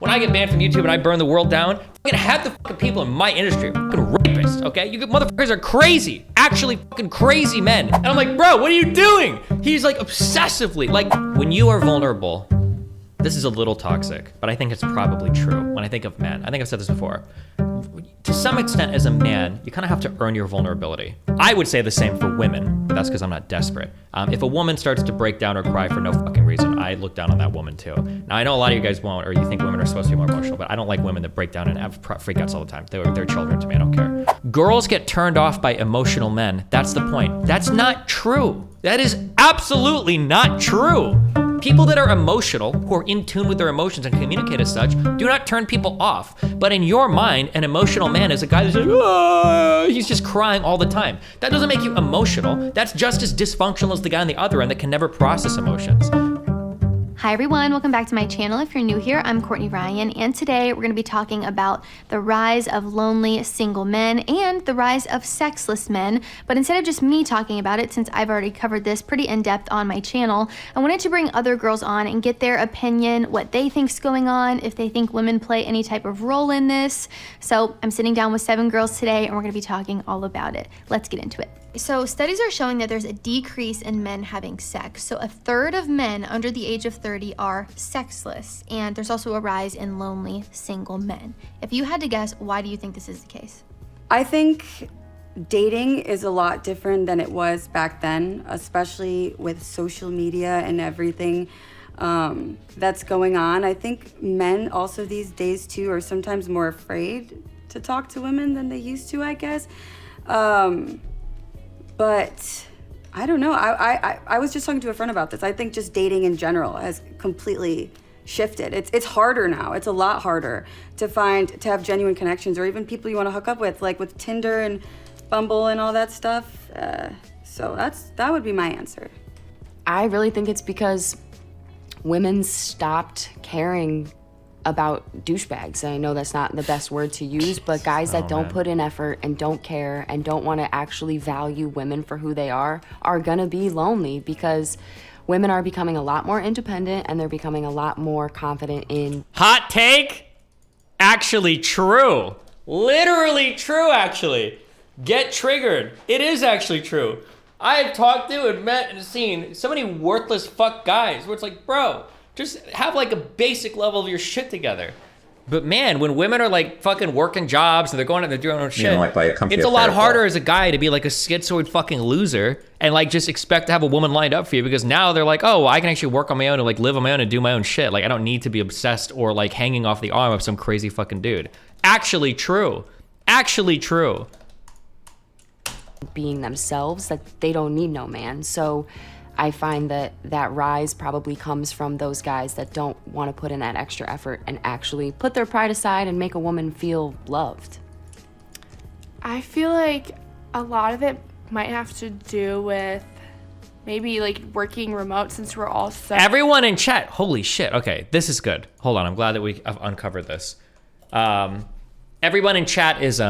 when I get banned from YouTube and I burn the world down, fucking half the fucking people in my industry are fucking rapists, okay? You motherfuckers are crazy, actually fucking crazy men. And I'm like, bro, what are you doing? He's like obsessively, like when you are vulnerable, this is a little toxic, but I think it's probably true when I think of men. I think I've said this before. To some extent, as a man, you kind of have to earn your vulnerability. I would say the same for women, but that's because I'm not desperate. If a woman starts to break down or cry for no fucking reason, I look down on that woman too. Now, I know a lot of you guys won't, or you think women are supposed to be more emotional, but I don't like women that break down and have freakouts all the time. They're children to me, I don't care. Girls get turned off by emotional men. That's the point. That's not true. That is absolutely not true. People that are emotional, who are in tune with their emotions and communicate as such, do not turn people off. But in your mind, an emotional man is a guy that's like, oh, he's just crying all the time. That doesn't make you emotional. That's just as dysfunctional as the guy on the other end that can never process emotions. Hi everyone, welcome back to my channel. If you're new here, I'm Courtney Ryan, and today we're gonna be talking about the rise of lonely single men and the rise of sexless men. But instead of just me talking about it, since I've already covered this pretty in depth on my channel, I wanted to bring other girls on and get their opinion, what they think's going on, if they think women play any type of role in this. So I'm sitting down with 7 girls today and we're gonna be talking all about it. Let's get into it. So studies are showing that there's a decrease in men having sex. So 1/3 of men under the age of 30 are sexless, and there's also a rise in lonely single men. If you had to guess, why do you think this is the case? I think dating is a lot different than it was back then, especially with social media and everything that's going on. I think men also these days too are sometimes more afraid to talk to women than they used to, I guess. But I don't know. I was just talking to a friend about this. I think just dating in general has completely shifted. It's harder now. It's a lot harder to have genuine connections or even people you want to hook up with, like with Tinder and Bumble and all that stuff. So that would be my answer. I really think it's because women stopped caring about douchebags. I know that's not the best word to use, but guys that don't put in effort and don't care and don't want to actually value women for who they are gonna be lonely, because women are becoming a lot more independent and they're becoming a lot more confident in... Hot take? Actually true. Literally true, actually. Get triggered. It is actually true. I have talked to and met and seen so many worthless fuck guys where it's like, bro, just have like a basic level of your shit together. But man, when women are like fucking working jobs and they're going out and they're doing their own shit, it's a lot harder as a guy to be like a schizoid fucking loser and like just expect to have a woman lined up for you, because now they're like, oh, well, I can actually work on my own and like live on my own and do my own shit. Like I don't need to be obsessed or like hanging off the arm of some crazy fucking dude. Actually true. Actually true. Being themselves, that they don't need no man. So I find that rise probably comes from those guys that don't want to put in that extra effort and actually put their pride aside and make a woman feel loved. I feel like a lot of it might have to do with maybe like working remote, since we're all so... Everyone in chat, holy shit. Okay, this is good. Hold on, I'm glad that we have uncovered this. Everyone in chat is...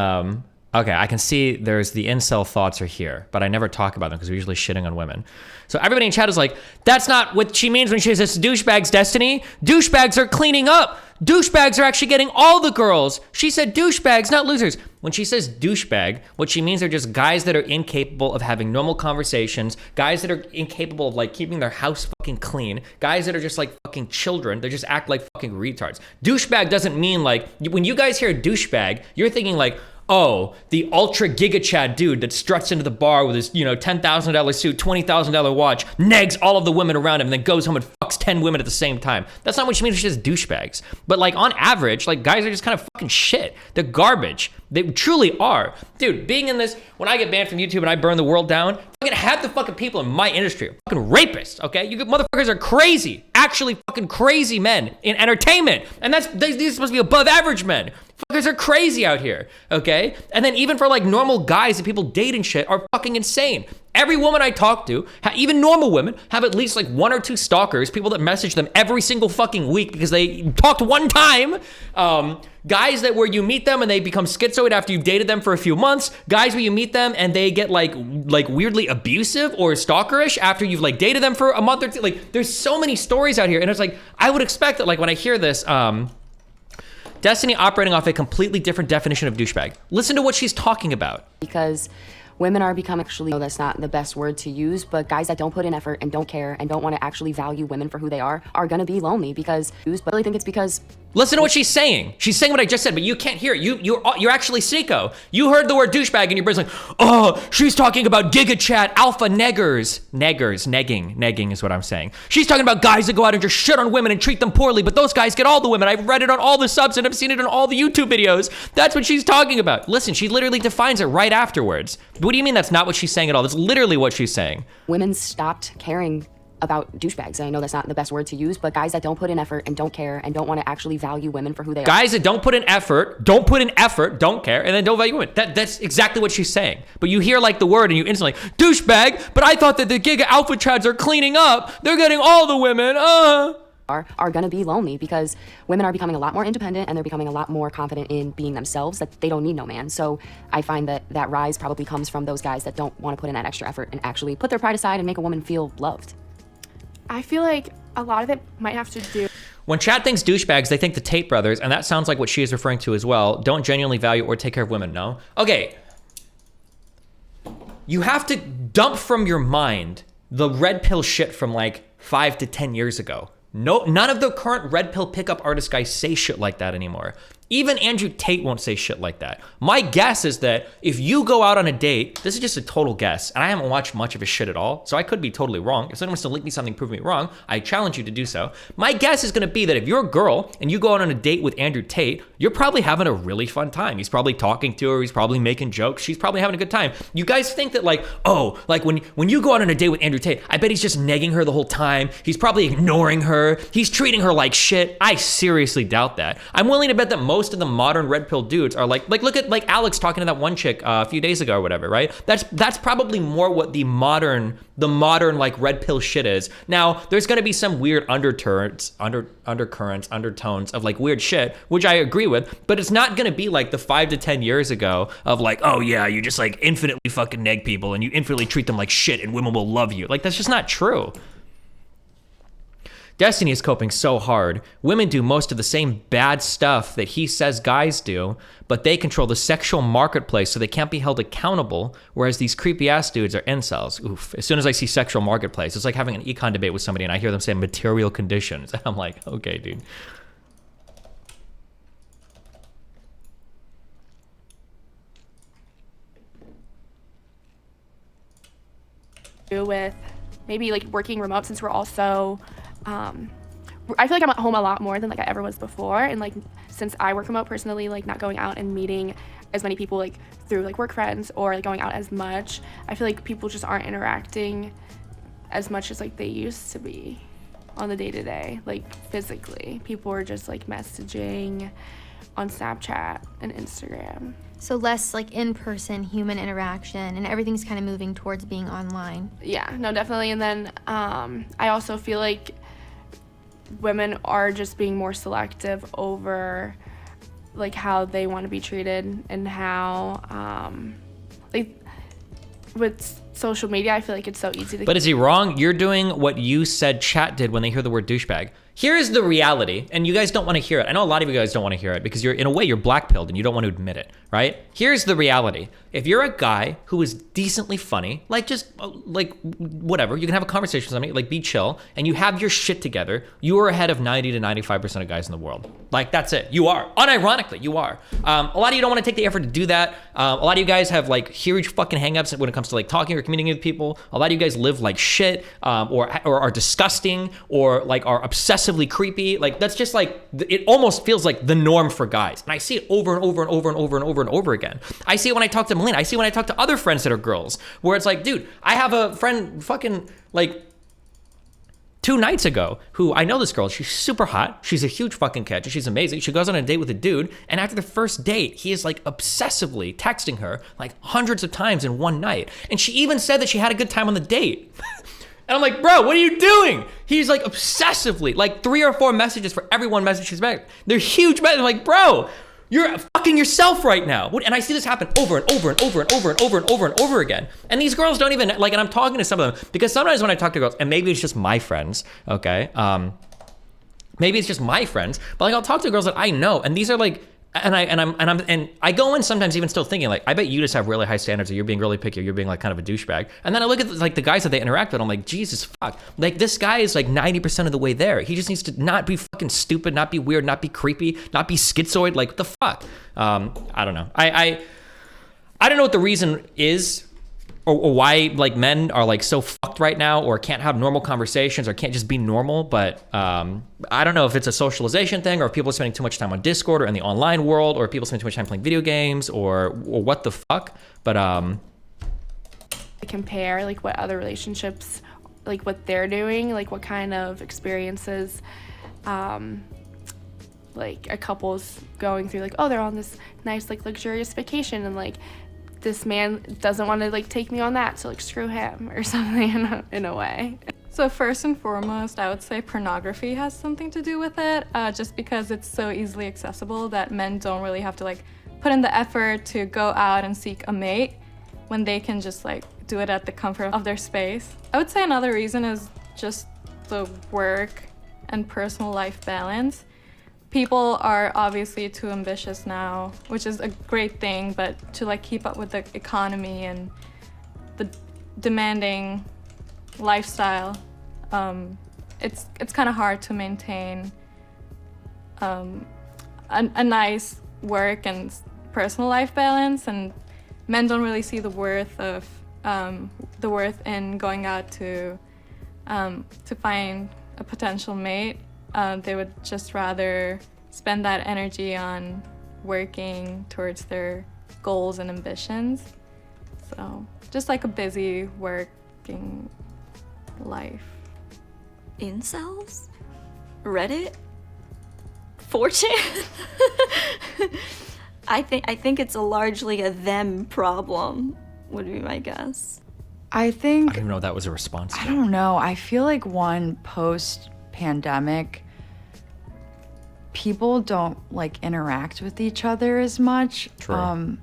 Okay, I can see there's the incel thoughts are here, but I never talk about them because we're usually shitting on women. So everybody in chat is like, that's not what she means when she says douchebag's destiny. Douchebags are cleaning up. Douchebags are actually getting all the girls. She said douchebags, not losers. When she says douchebag, what she means are just guys that are incapable of having normal conversations, guys that are incapable of like keeping their house fucking clean, guys that are just like fucking children. They just act like fucking retards. Douchebag doesn't mean like, when you guys hear douchebag, you're thinking like, oh, the ultra giga chad dude that struts into the bar with his, $10,000 suit, $20,000 watch, negs all of the women around him, and then goes home and fucks 10 women at the same time. That's not what she means when she says douchebags. But like on average, like guys are just kind of fucking shit. They're garbage. They truly are. Dude, being in this, when I get banned from YouTube and I burn the world down, fucking half the fucking people in my industry are fucking rapists, okay? You motherfuckers are crazy, actually fucking crazy men in entertainment. And these are supposed to be above average men. Fuckers are crazy out here, okay? And then even for like normal guys that people date and shit are fucking insane. Every woman I talk to, even normal women, have at least like 1 or 2 stalkers, people that message them every single fucking week because they talked one time. Guys that where you meet them and they become schizoid after you've dated them for a few months. Guys where you meet them and they get like weirdly abusive or stalkerish after you've like dated them for a month or two. Like there's so many stories out here, and it's like I would expect that like when I hear this, Destiny operating off a completely different definition of douchebag. Listen to what she's talking about. Because women are becoming, actually, no, that's not the best word to use, but guys that don't put in effort and don't care and don't want to actually value women for who they are gonna be lonely because, but I really think it's because. Listen to what she's saying. She's saying what I just said, but you can't hear it. You're actually sicko. You heard the word douchebag and your brain's like, oh, she's talking about giga chat, alpha neggers. Negging is what I'm saying. She's talking about guys that go out and just shit on women and treat them poorly, but those guys get all the women. I've read it on all the subs and I've seen it on all the YouTube videos. That's what she's talking about. Listen, she literally defines it right afterwards. What do you mean that's not what she's saying at all? That's literally what she's saying. Women stopped caring about douchebags. I know that's not the best word to use, but guys that don't put in effort and don't care and don't want to actually value women for who they are. Guys that don't put in effort, don't care, and then don't value women. That's exactly what she's saying. But you hear like the word and you instantly, douchebag, but I thought that the giga alpha chads are cleaning up. They're getting all the women, are gonna be lonely because women are becoming a lot more independent and they're becoming a lot more confident in being themselves, that they don't need no man. So I find that that rise probably comes from those guys that don't want to put in that extra effort and actually put their pride aside and make a woman feel loved. I feel like a lot of it might have to do. When Chad thinks douchebags, they think the Tate brothers, and that sounds like what she is referring to as well, don't genuinely value or take care of women, no? Okay. You have to dump from your mind the red pill shit from like 5 to 10 years ago. No, none of the current red pill pickup artist guys say shit like that anymore. Even Andrew Tate won't say shit like that. My guess is that if you go out on a date, this is just a total guess, and I haven't watched much of his shit at all, so I could be totally wrong. If someone wants to link me something, prove me wrong, I challenge you to do so. My guess is gonna be that if you're a girl and you go out on a date with Andrew Tate, you're probably having a really fun time. He's probably talking to her, he's probably making jokes, she's probably having a good time. You guys think that like, oh, like when you go out on a date with Andrew Tate, I bet he's just negging her the whole time. He's probably ignoring her. He's treating her like shit. I seriously doubt that. I'm willing to bet that most of the modern red pill dudes are like look at like Alex talking to that one chick a few days ago or whatever, right? That's probably more what the modern like red pill shit is. Now, there's gonna be some weird undertones of like weird shit, which I agree with, but it's not gonna be like the 5 to 10 years ago of like, oh yeah, you just like infinitely fucking neg people and you infinitely treat them like shit and women will love you. Like, that's just not true. Destiny is coping so hard. Women do most of the same bad stuff that he says guys do, but they control the sexual marketplace so they can't be held accountable, whereas these creepy ass dudes are incels. Oof. As soon as I see sexual marketplace, it's like having an econ debate with somebody and I hear them say material conditions. I'm like, okay, dude. With maybe like working remote, since we're also I feel like I'm at home a lot more than like I ever was before, and like since I work remote personally, like not going out and meeting as many people like through like work friends or like going out as much, I feel like people just aren't interacting as much as like they used to be on the day-to-day, like physically. People are just like messaging on Snapchat and Instagram. So less like in-person human interaction, and everything's kind of moving towards being online. Yeah, no, definitely. And then I also feel like women are just being more selective over like how they want to be treated, and how like with social media, I feel like it's so easy to. But is he wrong? You're doing what you said chat did when they hear the word douchebag. Here is the reality, and you guys don't want to hear it. I know a lot of you guys don't want to hear it because you're, in a way, you're black-pilled and you don't want to admit it, right? Here's the reality. If you're a guy who is decently funny, like just like whatever, you can have a conversation with somebody, like be chill, and you have your shit together, you are ahead of 90 to 95% of guys in the world. Like, that's it. You are. Unironically, you are. A lot of you don't want to take the effort to do that. A lot of you guys have like huge fucking hangups when it comes to like talking or communicating with people. A lot of you guys live like shit, or are disgusting, or like are obsessively creepy. Like, that's just like, it almost feels like the norm for guys. And I see it over and over and over and over and over and over again. I see it when I talk to Melina. I see it when I talk to other friends that are girls, where it's like, dude, I have a friend fucking like 2 nights ago who, I know this girl, she's super hot. She's a huge fucking catch. She's amazing. She goes on a date with a dude, and after the first date, he is like obsessively texting her like hundreds of times in one night. And she even said that she had a good time on the date. And I'm like, bro, what are you doing? He's like obsessively, like 3 or 4 messages for every one message she's back. They're huge messages. I'm like, bro, you're fucking yourself right now. And I see this happen over and over and over and over and over and over and over again. And these girls don't even, like, and I'm talking to some of them, because sometimes when I talk to girls, and maybe it's just my friends, okay? maybe it's just my friends, but like I'll talk to girls that I know, and these are like, and I go in sometimes even still thinking like, I bet you just have really high standards, or you're being really picky, or you're being like kind of a douchebag. And then I look at like the guys that they interact with, I'm like, Jesus fuck, like this guy is like 90% of the way there. He just needs to not be fucking stupid, not be weird, not be creepy, not be schizoid. Like what the fuck? I don't know. I don't know what the reason is. Or why like men are like so fucked right now, or can't have normal conversations, or can't just be normal. But I don't know if it's a socialization thing, or if people are spending too much time on Discord or in the online world, or people spend too much time playing video games, or what the fuck. But compare like what other relationships, like what they're doing, like what kind of experiences like a couple's going through, like, oh, they're on this nice like luxurious vacation, and like this man doesn't want to like take me on that, so like screw him or something in a way. So first and foremost, I would say pornography has something to do with it, just because it's so easily accessible that men don't really have to like put in the effort to go out and seek a mate when they can just like do it at the comfort of their space. I would say another reason is just the work and personal life balance. People are obviously too ambitious now, which is a great thing, but to like keep up with the economy and the demanding lifestyle, it's kind of hard to maintain a nice work and personal life balance, and men don't really see the worth in going out to find a potential mate. They would just rather spend that energy on working towards their goals and ambitions. So just like a busy working life. Incels? Reddit? 4chan? I think it's largely a them problem, would be my guess. I think, I don't even know if that was a response. I don't know. I feel like one post-pandemic, people don't like interact with each other as much. True.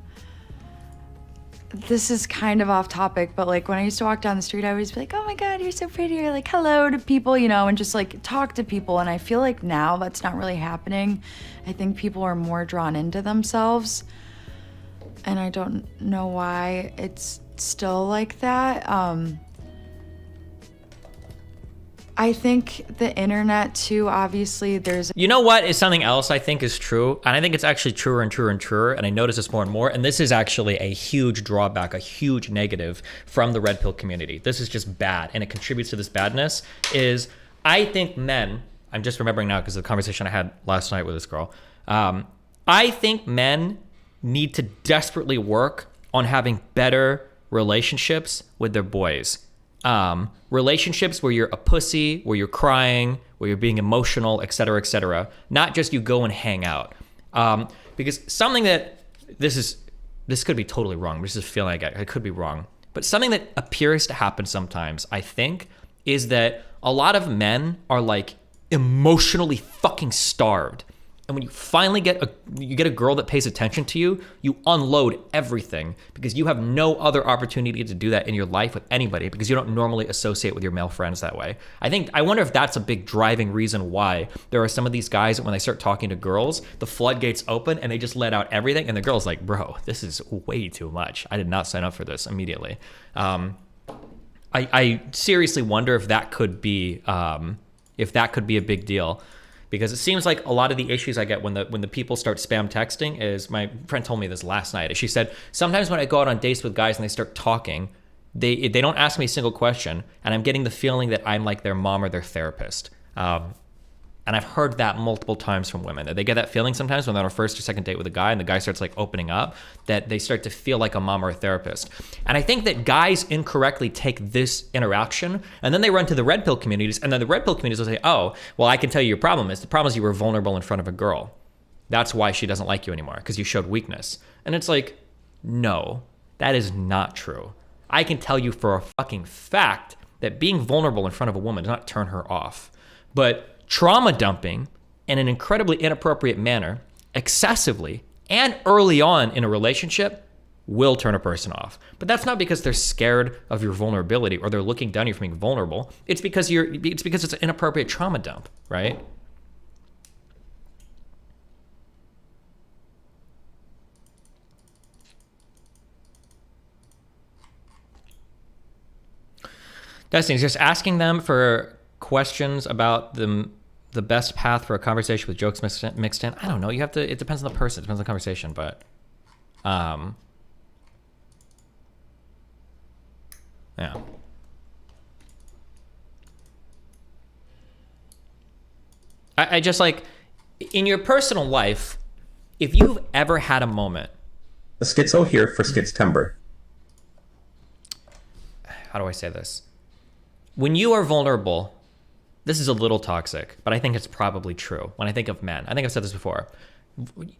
This is kind of off topic, but like when I used to walk down the street, I would always be like, oh my God, you're so pretty, or like hello to people, you know, and just like talk to people. And I feel like now that's not really happening. I think people are more drawn into themselves. And I don't know why it's still like that. I think the internet too, obviously there's... You know what is something else I think is true? And I think it's actually truer and truer and truer, and I notice this more and more, and this is actually a huge drawback, a huge negative from the red pill community. This is just bad, and it contributes to this badness, is I think men, I'm just remembering now because of the conversation I had last night with this girl, I think men need to desperately work on having better relationships with their boys. Relationships where you're a pussy, where you're crying, where you're being emotional, etc., not just you go and hang out. Because something that this could be totally wrong. This is a feeling I get. I could be wrong, but something that appears to happen sometimes, I think, is that a lot of men are like emotionally fucking starved. And when you finally get a girl that pays attention to you, you unload everything because you have no other opportunity to do that in your life with anybody because you don't normally associate with your male friends that way. I wonder if that's a big driving reason why there are some of these guys that when they start talking to girls, the floodgates open and they just let out everything. And the girl's like, bro, this is way too much. I did not sign up for this immediately. I seriously wonder if that could be a big deal. Because it seems like a lot of the issues I get when the people start spam texting is, my friend told me this last night. She said, sometimes when I go out on dates with guys and they start talking, they don't ask me a single question, and I'm getting the feeling that I'm like their mom or their therapist. And I've heard that multiple times from women, that they get that feeling sometimes when they're on a first or second date with a guy and the guy starts like opening up, that they start to feel like a mom or a therapist. And I think that guys incorrectly take this interaction and then they run to the red pill communities, and then the red pill communities will say, oh, well, I can tell you your problem is. The problem is you were vulnerable in front of a girl. That's why she doesn't like you anymore, because you showed weakness. And it's like, no, that is not true. I can tell you for a fucking fact that being vulnerable in front of a woman does not turn her off. But trauma dumping in an incredibly inappropriate manner, excessively, and early on in a relationship will turn a person off. But that's not because they're scared of your vulnerability or they're looking down on you for being vulnerable. It's because it's an inappropriate trauma dump, right? Destiny, just asking them for questions about the best path for a conversation with jokes mixed in. I don't know. You have to. It depends on the person. It depends on the conversation. But, yeah. I just like in your personal life, if you've ever had a moment. The schizo here for Schiztember. How do I say this? When you are vulnerable, this is a little toxic, but I think it's probably true when I think of men. I think I've said this before.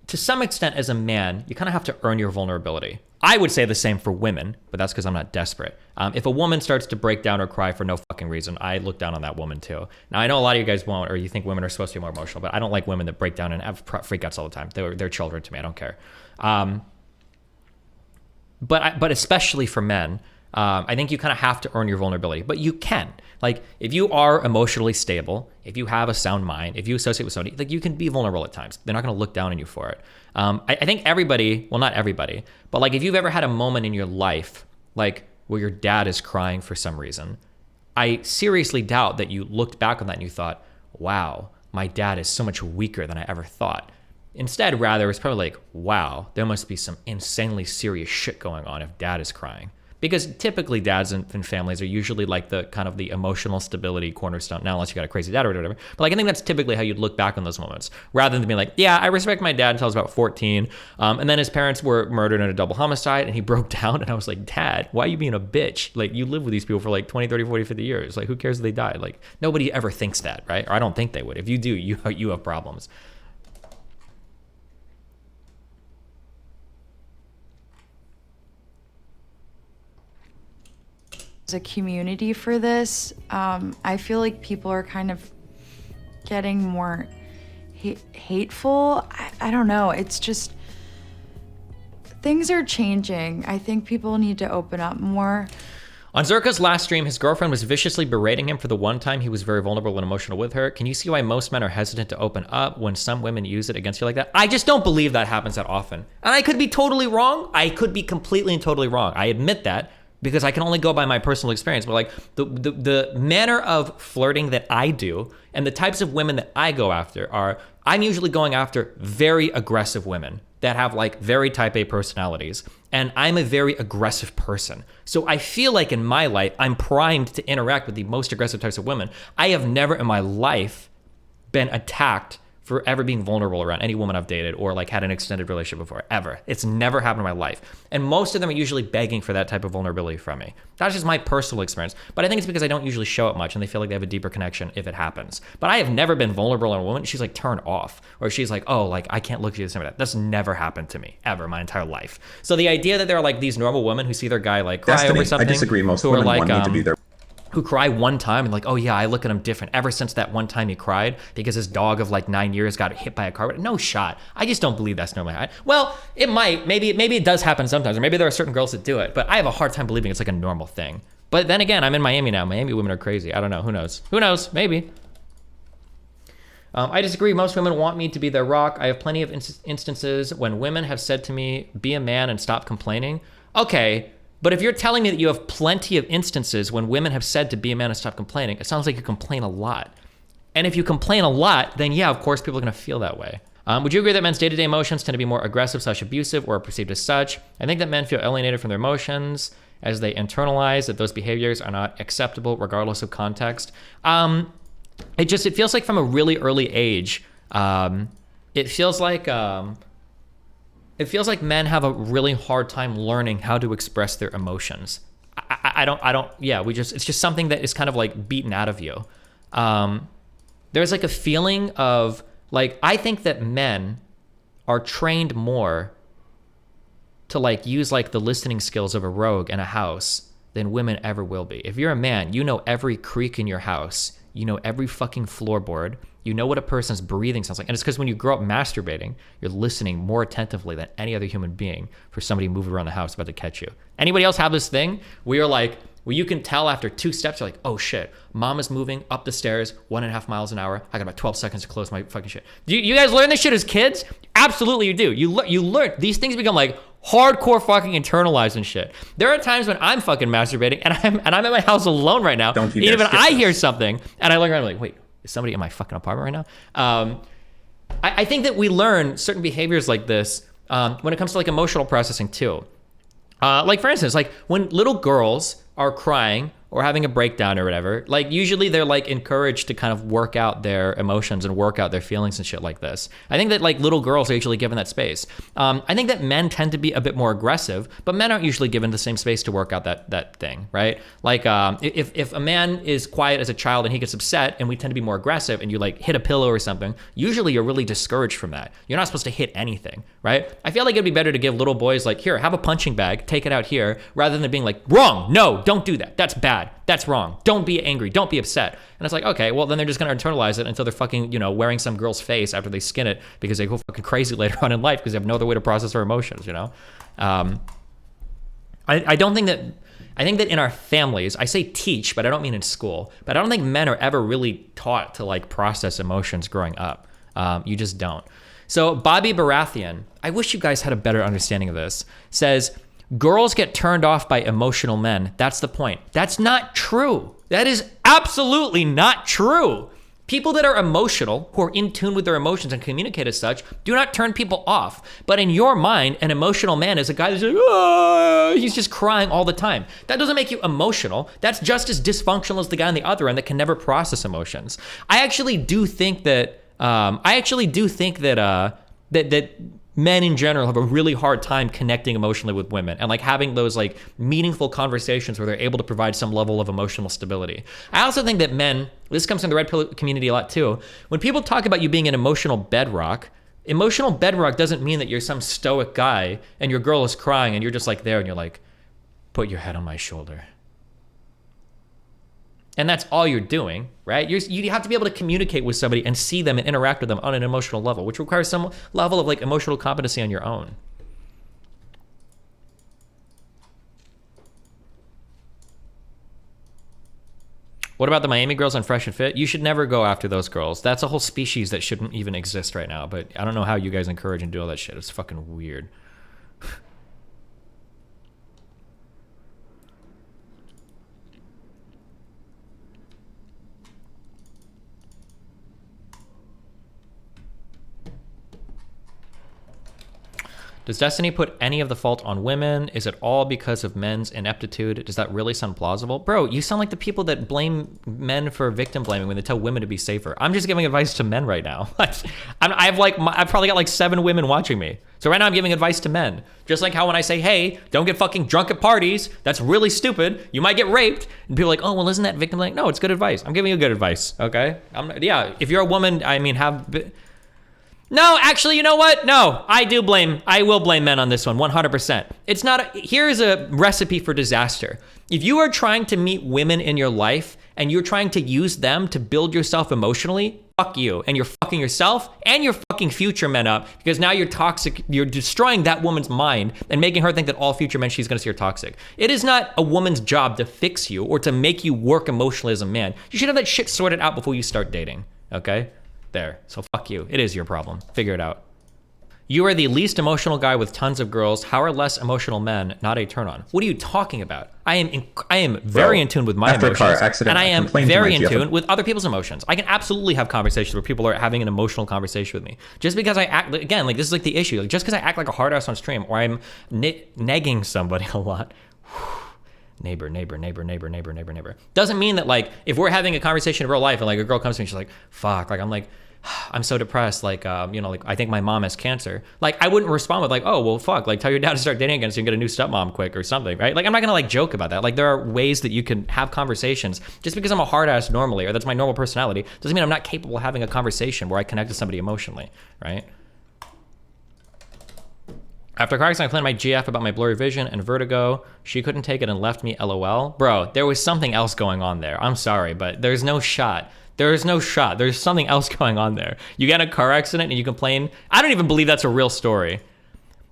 To some extent, as a man, you kind of have to earn your vulnerability. I would say the same for women, but that's because I'm not desperate. If a woman starts to break down or cry for no fucking reason, I look down on that woman too. Now, I know a lot of you guys won't, or you think women are supposed to be more emotional, but I don't like women that break down and have freakouts all the time. They're children to me. I don't care. But especially for men, I think you kind of have to earn your vulnerability, but you can. Like, if you are emotionally stable, if you have a sound mind, if you associate with somebody, like, you can be vulnerable at times. They're not going to look down on you for it. I think everybody, well, not everybody, but like if you've ever had a moment in your life, like where your dad is crying for some reason, I seriously doubt that you looked back on that and you thought, wow, my dad is so much weaker than I ever thought. Instead, rather, it's probably like, wow, there must be some insanely serious shit going on if dad is crying. Because typically dads and families are usually like the kind of the emotional stability cornerstone. Now, unless you got a crazy dad or whatever. But like, I think that's typically how you'd look back on those moments, rather than being like, yeah, I respect my dad until I was about 14. And then his parents were murdered in a double homicide and he broke down. And I was like, Dad, why are you being a bitch? Like, you live with these people for like 20, 30, 40, 50 years. Like, who cares if they died? Like, nobody ever thinks that, right? Or I don't think they would. If you do, you have problems. As a community for this, I feel like people are kind of getting more hateful. I don't know. It's just, things are changing. I think people need to open up more. On Zerka's last stream, his girlfriend was viciously berating him for the one time he was very vulnerable and emotional with her. Can you see why most men are hesitant to open up when some women use it against you like that? I just don't believe that happens that often. And I could be totally wrong. I could be completely and totally wrong. I admit that, because I can only go by my personal experience. But like the manner of flirting that I do and the types of women that I go after are, I'm usually going after very aggressive women that have like very type A personalities. And I'm a very aggressive person. So I feel like in my life, I'm primed to interact with the most aggressive types of women. I have never in my life been attacked for ever being vulnerable around any woman I've dated or like had an extended relationship before, ever. It's never happened in my life. And most of them are usually begging for that type of vulnerability from me. That's just my personal experience. But I think it's because I don't usually show it much and they feel like they have a deeper connection if it happens. But I have never been vulnerable on a woman. She's like turned off, or she's like, oh, like I can't look at you the same way. That's never happened to me ever my entire life. So the idea that there are like these normal women who see their guy like cry Destiny, over something, I disagree. Most who women are like, want me to be there. who cry one time and like, oh yeah, I look at him different ever since that one time he cried because his dog of like 9 years got hit by a car. No shot. I just don't believe that's normally. Well, it might. Maybe it does happen sometimes, or maybe there are certain girls that do it, but I have a hard time believing it's like a normal thing. But then again, I'm in Miami now. Miami women are crazy. I don't know. Who knows? Who knows? Maybe. I disagree. Most women want me to be their rock. I have plenty of instances when women have said to me, be a man and stop complaining. Okay. But if you're telling me that you have plenty of instances when women have said to be a man and stop complaining, it sounds like you complain a lot. And if you complain a lot, then yeah, of course, people are going to feel that way. Would you agree that men's day-to-day emotions tend to be more aggressive/abusive or perceived as such? I think that men feel alienated from their emotions as they internalize that those behaviors are not acceptable regardless of context. It feels like from a really early age, it feels like men have a really hard time learning how to express their emotions. It's just something that is kind of like beaten out of you. There's like a feeling of like, I think that men are trained more to like use like the listening skills of a rogue in a house than women ever will be. If you're a man, you know every creak in your house. You know every fucking floorboard. You know what a person's breathing sounds like. And it's because when you grow up masturbating, you're listening more attentively than any other human being for somebody moving around the house about to catch you. Anybody else have this thing where you're like, where you can tell after 2 steps, you're like, oh shit, mom is moving up the stairs 1.5 miles an hour. I got about 12 seconds to close my fucking shit. Do you guys learn this shit as kids? Absolutely you do. You learn. These things become like hardcore fucking internalized and shit. There are times when I'm fucking masturbating and I'm at my house alone right now. Don't you even dare skip I this. hear something and I look around like, wait, is somebody in my fucking apartment right now? I think that we learn certain behaviors like this when it comes to like emotional processing too. Like for instance, like when little girls are crying or having a breakdown or whatever, like usually they're like encouraged to kind of work out their emotions and work out their feelings and shit like this. I think that like little girls are usually given that space. I think that men tend to be a bit more aggressive, but men aren't usually given the same space to work out that thing, right? Like if a man is quiet as a child and he gets upset and we tend to be more aggressive and you like hit a pillow or something, usually you're really discouraged from that. You're not supposed to hit anything, right? I feel like it'd be better to give little boys like, here, have a punching bag, take it out here, rather than being like, wrong, no, don't do that. That's bad. That's wrong. Don't be angry. Don't be upset. And it's like, okay, well, then they're just going to internalize it until they're fucking, wearing some girl's face after they skin it because they go fucking crazy later on in life because they have no other way to process their emotions, I don't think that, I think that in our families, I say teach, but I don't mean in school, but I don't think men are ever really taught to like process emotions growing up. You just don't. So Bobby Baratheon, I wish you guys had a better understanding of this, says, girls get turned off by emotional men. That's the point. That's not true. That is absolutely not true. People that are emotional, who are in tune with their emotions and communicate as such, do not turn people off. But in your mind, an emotional man is a guy that's like, oh, he's just crying all the time. That doesn't make you emotional. That's just as dysfunctional as the guy on the other end that can never process emotions. I actually do think that that men in general have a really hard time connecting emotionally with women and like having those like meaningful conversations where they're able to provide some level of emotional stability. I also think that men, this comes from the red pill community a lot too, when people talk about you being an emotional bedrock doesn't mean that you're some stoic guy and your girl is crying and you're just like there and you're like, put your head on my shoulder. And that's all you're doing, right? You have to be able to communicate with somebody and see them and interact with them on an emotional level, which requires some level of like emotional competency on your own. What about the Miami girls on Fresh and Fit? You should never go after those girls. That's a whole species that shouldn't even exist right now. But I don't know how you guys encourage and do all that shit. It's fucking weird. Does Destiny put any of the fault on women? Is it all because of men's ineptitude? Does that really sound plausible? Bro, you sound like the people that blame men for victim blaming when they tell women to be safer. I'm just giving advice to men right now. I've probably got like 7 women watching me. So right now I'm giving advice to men. Just like how when I say, hey, don't get fucking drunk at parties. That's really stupid. You might get raped. And people are like, oh, well, isn't that victim blaming? No, it's good advice. I'm giving you good advice, okay? If you're a woman, No, actually, you know what? No, I will blame men on this one, 100%. Here's a recipe for disaster. If you are trying to meet women in your life and you're trying to use them to build yourself emotionally, fuck you. And you're fucking yourself and your fucking future men up because now you're toxic. You're destroying that woman's mind and making her think that all future men she's going to see are toxic. It is not a woman's job to fix you or to make you work emotionally as a man. You should have that shit sorted out before you start dating, okay? There. So fuck you. It is your problem. Figure it out. You are the least emotional guy with tons of girls. How are less emotional men not a turn on? What are you talking about? I am very in tune with my after a car emotions, accident, and I am complained to very my in GF. tune with other people's emotions. I can absolutely have conversations where people are having an emotional conversation with me. Just because I act, again, like this is like the issue. Like just because I act like a hard ass on stream or I'm negging somebody a lot. Neighbor doesn't mean that like if we're having a conversation in real life and like a girl comes to me and she's like fuck, like I'm like I'm so depressed, like like I think my mom has cancer, like I wouldn't respond with like, oh well fuck, like tell your dad to start dating again so you can get a new stepmom quick or something, right? Like I'm not gonna like joke about that. Like there are ways that you can have conversations. Just because I'm a hard ass normally or that's my normal personality doesn't mean I'm not capable of having a conversation where I connect to somebody emotionally, right? After car accident, I planned my GF about my blurry vision and vertigo. She couldn't take it and left me LOL. Bro, there was something else going on there. I'm sorry, but there's no shot. There is no shot. There's something else going on there. You get in a car accident and you complain. I don't even believe that's a real story.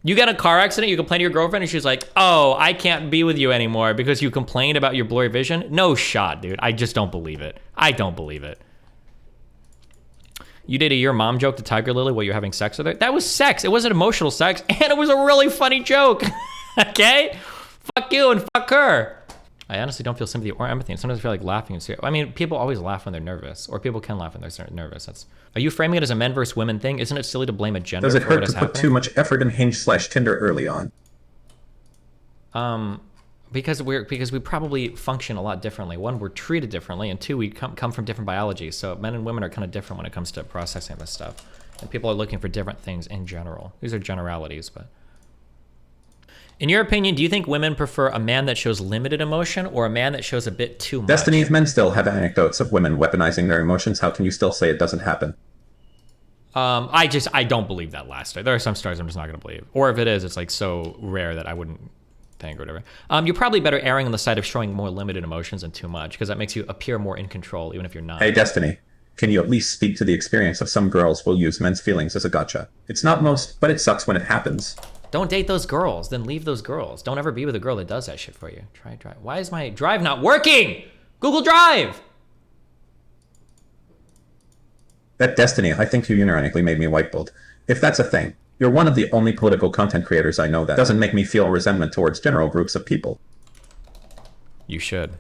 You get in a car accident, you complain to your girlfriend and she's like, oh, I can't be with you anymore because you complained about your blurry vision. No shot, dude. I just don't believe it. I don't believe it. You did a your mom joke to Tiger Lily while you're having sex with her. That was sex. It wasn't emotional sex, and it was a really funny joke. Okay? Fuck you and fuck her. I honestly don't feel sympathy or empathy, and sometimes I feel like laughing. I mean, people always laugh when they're nervous, or people can laugh when they're nervous. Are you framing it as a men versus women thing? Isn't it silly to blame a gender Does it for what hurt is to put happening? too much effort in Hinge/Tinder early on? Because we probably function a lot differently. One, we're treated differently, and two, we come from different biology. So men and women are kind of different when it comes to processing this stuff. And people are looking for different things in general. These are generalities, but... In your opinion, do you think women prefer a man that shows limited emotion or a man that shows a bit too much? Destiny, if men still have anecdotes of women weaponizing their emotions, how can you still say it doesn't happen? I don't believe that last story. There are some stories I'm just not going to believe. Or if it is, it's like so rare that I wouldn't think or whatever. You're probably better erring on the side of showing more limited emotions than too much, because that makes you appear more in control, even if you're not. Hey, Destiny, can you at least speak to the experience of some girls will use men's feelings as a gotcha? It's not most, but it sucks when it happens. Don't date those girls, then leave those girls. Don't ever be with a girl that does that shit for you. Try Drive. Why is my Drive not working? Google Drive! That Destiny, I think you unironically made me white billed. If that's a thing, you're one of the only political content creators I know that doesn't make me feel resentment towards general groups of people. You should.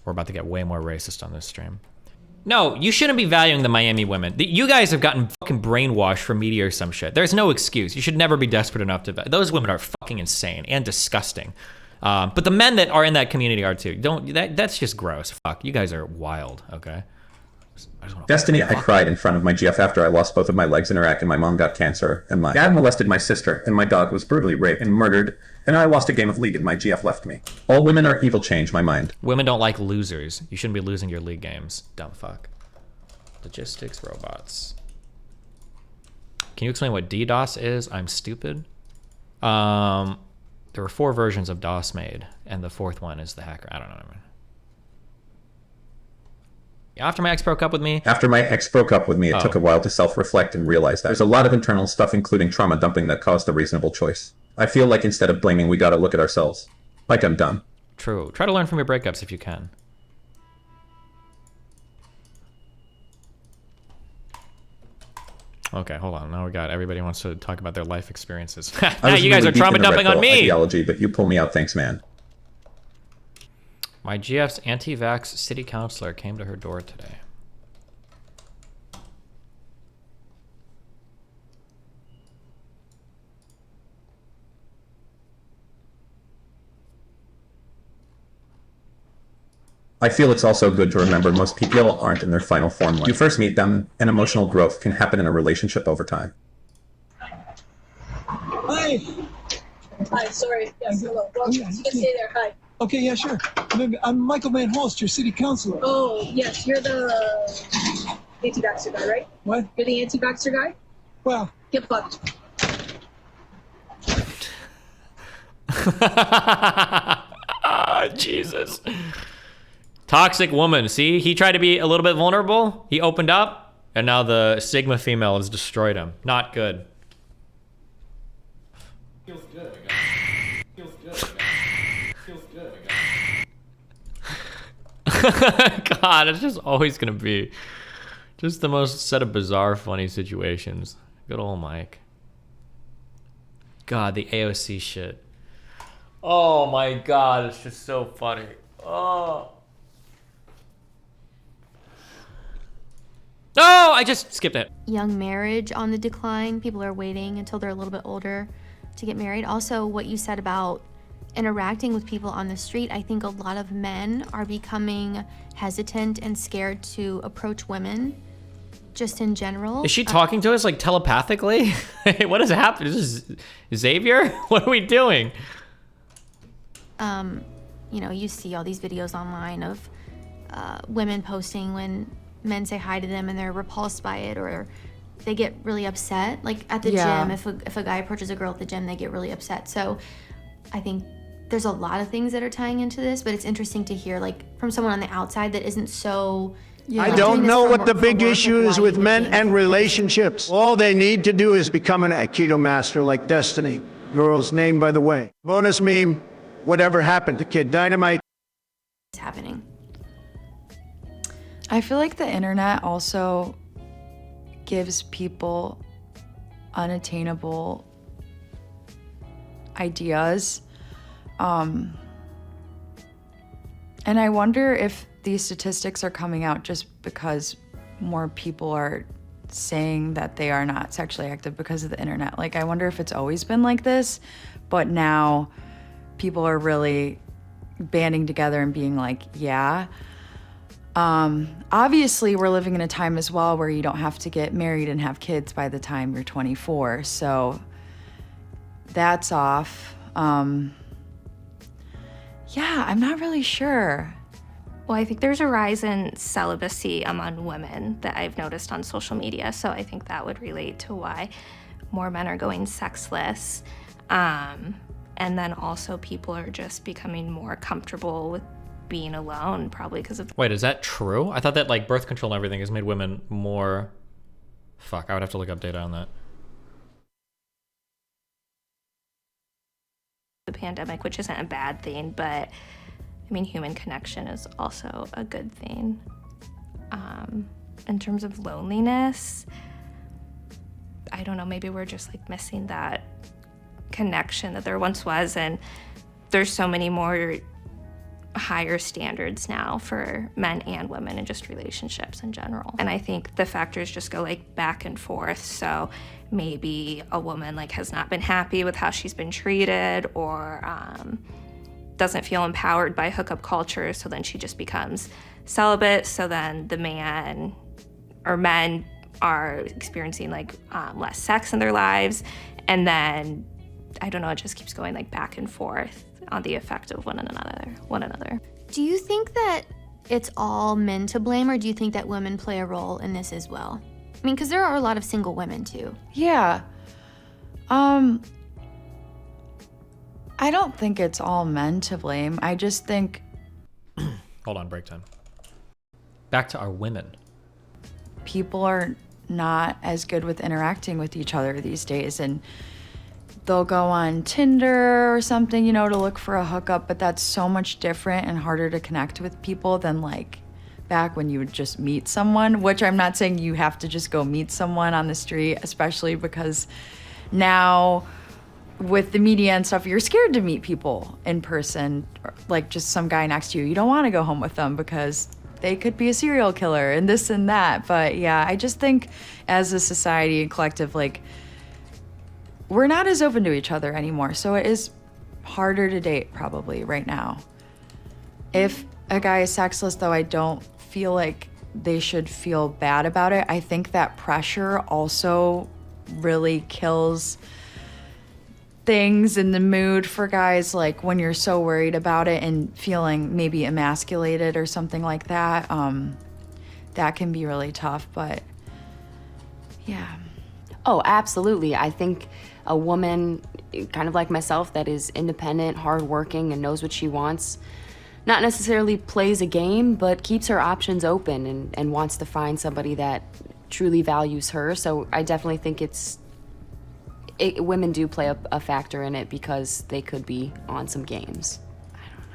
We're about to get way more racist on this stream. No, you shouldn't be valuing the Miami women. You guys have gotten fucking brainwashed from media or some shit. There's no excuse. You should never be desperate enough to... Those women are fucking insane and disgusting. But the men that are in that community are too. That's just gross. Fuck, you guys are wild, okay? Destiny, I cried in front of my GF after I lost both of my legs in Iraq and my mom got cancer, and my dad molested my sister, and my dog was brutally raped and murdered, and I lost a game of League and my GF left me. All women are evil, change my mind. Women don't like losers. You shouldn't be losing your League games. Dumb fuck. Logistics robots. Can you explain what DDoS is? I'm stupid. There were 4 versions of DOS made, and the 4th one is the hacker. I don't know. After my ex broke up with me, it took a while to self-reflect and realize that there's a lot of internal stuff, including trauma dumping, that caused the reasonable choice. I feel like instead of blaming, we gotta look at ourselves. Like I'm done. True. Try to learn from your breakups if you can. Okay, hold on. Now we got everybody wants to talk about their life experiences. Now you guys are trauma dumping on me. Ideology, but you pull me out, thanks, man. My GF's anti-vax city councilor came to her door today. I feel it's also good to remember most people aren't in their final form. When you first meet them, and emotional growth can happen in a relationship over time. Hi. Hi, sorry. Yes, hello. Well, you can stay there. Hi. Okay, yeah, sure. I'm Michael Van Holst, your city councilor. Oh, yes, you're the anti-vaxxer guy, right? What? You're the anti-vaxxer guy? Well. Get fucked. Jesus. Toxic woman. See, he tried to be a little bit vulnerable. He opened up, and now the Sigma female has destroyed him. Not good. Feels good. Feels good. Feels good. God, it's just always gonna be just the most set of bizarre, funny situations. Good old Mike. God, the AOC shit. Oh my God, it's just so funny. Oh. No, I just skipped it. Young marriage on the decline. People are waiting until they're a little bit older to get married. Also, what you said about interacting with people on the street, I think a lot of men are becoming hesitant and scared to approach women just in general. Is she talking to us like telepathically? What has happened? Is this Xavier? What are we doing? You know, you see all these videos online of women posting when men say hi to them and they're repulsed by it, or they get really upset. Like at the gym, if a guy approaches a girl at the gym, they get really upset. So I think there's a lot of things that are tying into this, but it's interesting to hear like from someone on the outside that isn't so... I don't know what the big issue is with men and relationships. All they need to do is become an Aikido master like Destiny. Girl's name, by the way. Bonus meme, whatever happened to Kid Dynamite? It's happening. I feel like the internet also gives people unattainable ideas. And I wonder if these statistics are coming out just because more people are saying that they are not sexually active because of the internet. Like, I wonder if it's always been like this, but now people are really banding together and being like, yeah. Obviously, we're living in a time as well where you don't have to get married and have kids by the time you're 24, so that's off. Yeah, I'm not really sure. Well, I think there's a rise in celibacy among women that I've noticed on social media, so I think that would relate to why more men are going sexless. And then also people are just becoming more comfortable with being alone, probably because of... Wait, is that true? I thought that like birth control and everything has made women more... Fuck, I would have to look up data on that. The pandemic, which isn't a bad thing, but I mean, human connection is also a good thing. In terms of loneliness, I don't know, maybe we're just like missing that connection that there once was, and there's so many more higher standards now for men and women and just relationships in general. And I think the factors just go like back and forth. So maybe a woman like has not been happy with how she's been treated, or doesn't feel empowered by hookup culture, so then she just becomes celibate. So then the man or men are experiencing like less sex in their lives, and then I don't know, it just keeps going like back and forth on the effect of one another. Do you think that it's all men to blame, or do you think that women play a role in this as well? I mean, because there are a lot of single women too. Yeah. I don't think it's all men to blame. I just think... Hold on, break time. Back to our women. People are not as good with interacting with each other these days, and they'll go on Tinder or something, you know, to look for a hookup, but that's so much different and harder to connect with people than like back when you would just meet someone, which I'm not saying you have to just go meet someone on the street, especially because now with the media and stuff, you're scared to meet people in person, like just some guy next to you. You don't want to go home with them because they could be a serial killer and this and that. But yeah, I just think as a society and collective, like, we're not as open to each other anymore. So it is harder to date probably right now. If a guy is sexless, though, I don't feel like they should feel bad about it. I think that pressure also really kills things in the mood for guys, like when you're so worried about it and feeling maybe emasculated or something like that. That can be really tough, but yeah. Oh, absolutely. I think a woman, kind of like myself, that is independent, hardworking, and knows what she wants, not necessarily plays a game, but keeps her options open and wants to find somebody that truly values her. So I definitely think women do play a factor in it because they could be on some games.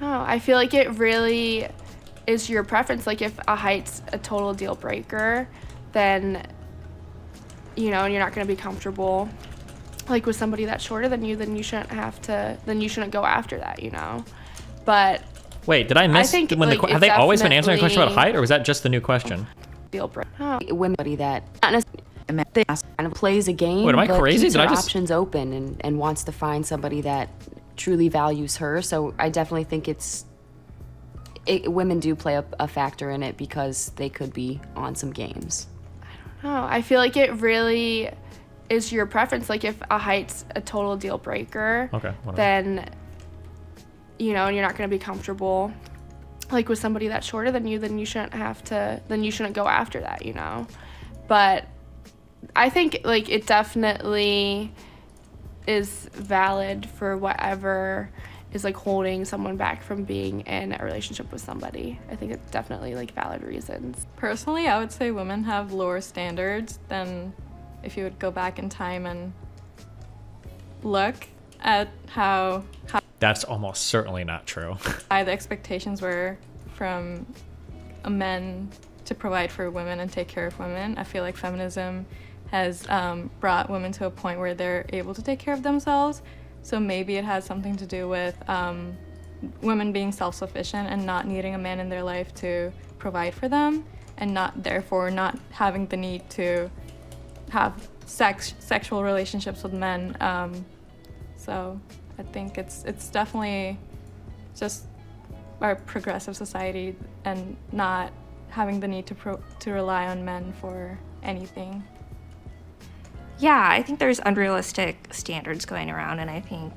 Oh, I feel like it really is your preference. Like if a height's a total deal breaker, then, you know, and you're not going to be comfortable like with somebody that's shorter than you, then you shouldn't go after that, you know. But wait, did I miss? I think, have they always been answering a question about height, or was that just the new question? Deal breaker. Women that not necessarily kind of plays a game, Wait, am I but crazy? keeps Did her I just options open and wants to find somebody that truly values her. So I definitely think women do play a factor in it because they could be on some games. Oh, I feel like it really is your preference. Like if a height's a total deal breaker, okay, then, you know, and you're not going to be comfortable like with somebody that's shorter than you, then you shouldn't go after that, you know. But I think like it definitely is valid for whatever is like holding someone back from being in a relationship with somebody. I think it's definitely like valid reasons. Personally, I would say women have lower standards than if you would go back in time and look at how That's almost certainly not true. high the expectations were from men to provide for women and take care of women. I feel like feminism has brought women to a point where they're able to take care of themselves. So maybe it has something to do with women being self-sufficient and not needing a man in their life to provide for them, and therefore not having the need to have sexual relationships with men. So I think it's definitely just our progressive society and not having the need to rely on men for anything. Yeah, I think there's unrealistic standards going around, and I think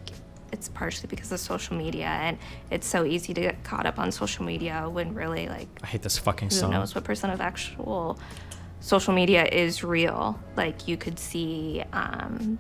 it's partially because of social media, and it's so easy to get caught up on social media when really, like, I hate this fucking who song. knows what percent of actual social media is real. Like, you could see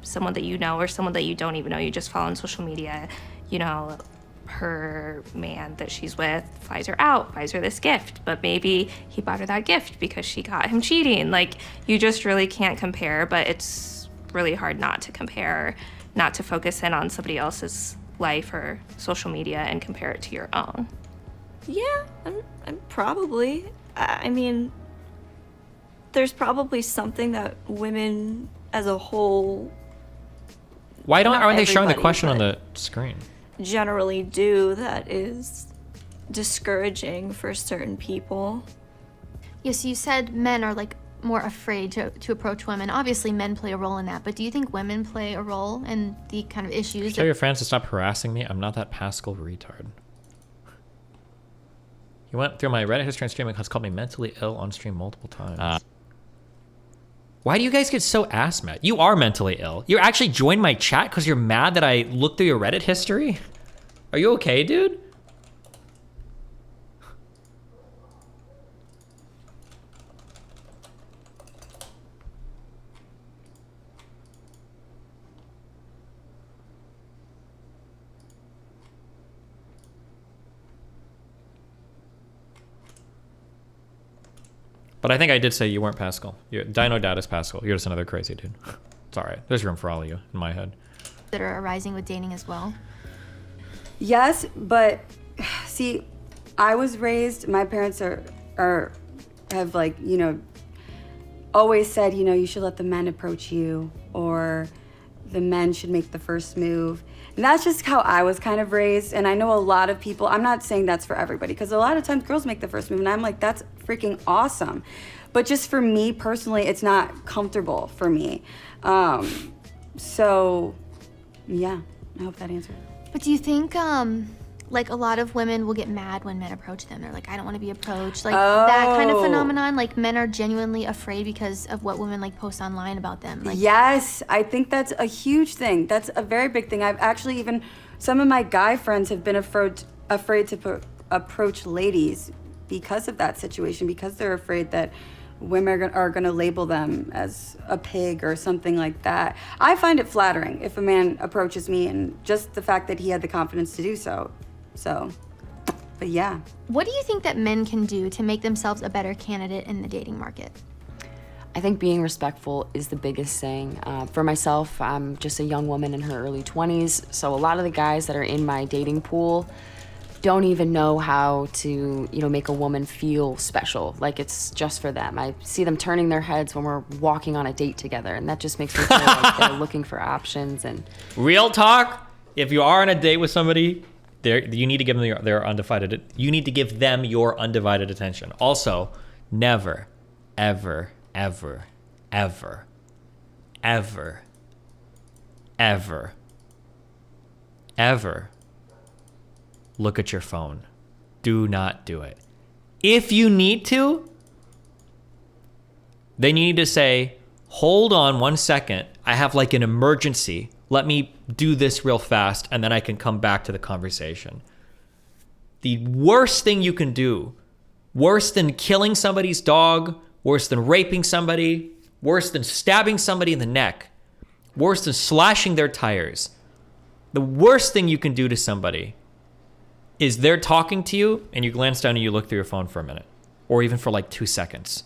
someone that you know or someone that you don't even know, you just follow on social media, you know, her man that she's with flies her out, buys her this gift, but maybe he bought her that gift because she caught him cheating. Like, you just really can't compare, but it's really hard not to compare, not to focus in on somebody else's life or social media and compare it to your own. Yeah, I'm probably. I mean, there's probably something that women as a whole. Why aren't they showing the everybody, question on but the screen? generally do that is discouraging for certain people. Yes, you said men are like more afraid to approach women. Obviously, men play a role in that, but do you think women play a role in the kind of issues? Tell your friends to stop harassing me. I'm not that Pascal retard. He went through my Reddit history and stream and has called me mentally ill on stream multiple times. Why do you guys get so ass mad? You are mentally ill. You actually joined my chat because you're mad that I looked through your Reddit history? Are you okay, dude? But I think I did say you weren't Pascal. Dino Dad is Pascal. You're just another crazy dude. It's all right. There's room for all of you in my head. That are arising with dating as well? Yes, but see, I was raised, my parents have like, you know, always said, you know, you should let the men approach you, or the men should make the first move. And that's just how I was kind of raised. And I know a lot of people, I'm not saying that's for everybody, because a lot of times girls make the first move and I'm like, that's freaking awesome. But just for me personally, it's not comfortable for me. So yeah, I hope that answered. But do you think like a lot of women will get mad when men approach them? They're like, I don't want to be approached. Like that kind of phenomenon, like men are genuinely afraid because of what women like post online about them. Like, yes, I think that's a huge thing. That's a very big thing. I've actually even, some of my guy friends have been afraid to approach ladies because of that situation, because they're afraid that women are going to label them as a pig or something like that. I find it flattering if a man approaches me, and just the fact that he had the confidence to do so. So, but yeah. What do you think that men can do to make themselves a better candidate in the dating market? I think being respectful is the biggest thing. For myself, I'm just a young woman in her early 20s, so a lot of the guys that are in my dating pool don't even know how to, you know, make a woman feel special, like it's just for them. I see them turning their heads when we're walking on a date together, and that just makes me feel like they're looking for options. And real talk, if you are on a date with somebody, you need to give them their undivided. You need to give them your undivided attention. Also, never, ever, ever, ever, ever, ever, ever look at your phone. Do not do it. If you need to, then you need to say, hold on 1 second. I have like an emergency. Let me do this real fast, and then I can come back to the conversation. The worst thing you can do, worse than killing somebody's dog, worse than raping somebody, worse than stabbing somebody in the neck, worse than slashing their tires, the worst thing you can do to somebody is they're talking to you and you glance down and you look through your phone for a minute, or even for like 2 seconds.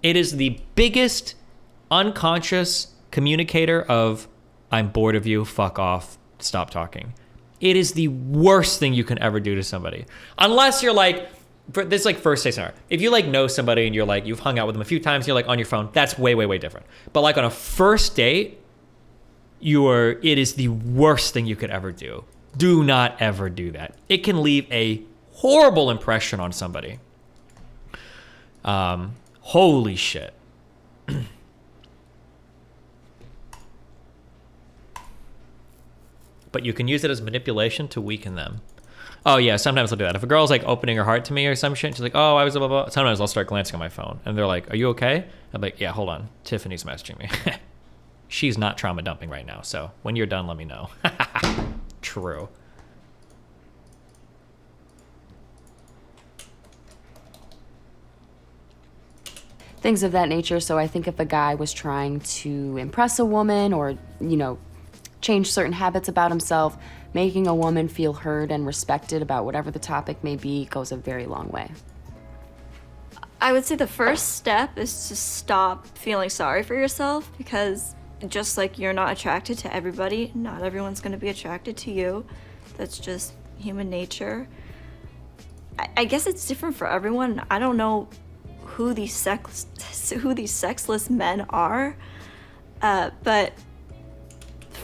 It is the biggest unconscious communicator of, I'm bored of you, fuck off, stop talking. It is the worst thing you can ever do to somebody. Unless you're like for this like first date scenario. If you like know somebody and you're like, you've hung out with them a few times, you're like on your phone, that's way, way, way different. But like on a first date, it is the worst thing you could ever do. Do not ever do that. It can leave a horrible impression on somebody. Holy shit. But you can use it as manipulation to weaken them. Oh yeah, sometimes I'll do that. If a girl's like opening her heart to me or some shit, she's like, oh, I was blah, blah, blah. Sometimes I'll start glancing at my phone and they're like, are you okay? I'm like, yeah, hold on. Tiffany's messaging me. She's not trauma dumping right now. So when you're done, let me know. True. Things of that nature. So I think if a guy was trying to impress a woman or, you know, change certain habits about himself, making a woman feel heard and respected about whatever the topic may be goes a very long way. I would say the first step is to stop feeling sorry for yourself, because just like you're not attracted to everybody, not everyone's going to be attracted to you. That's just human nature. I guess it's different for everyone. I don't know who these sexless men are, but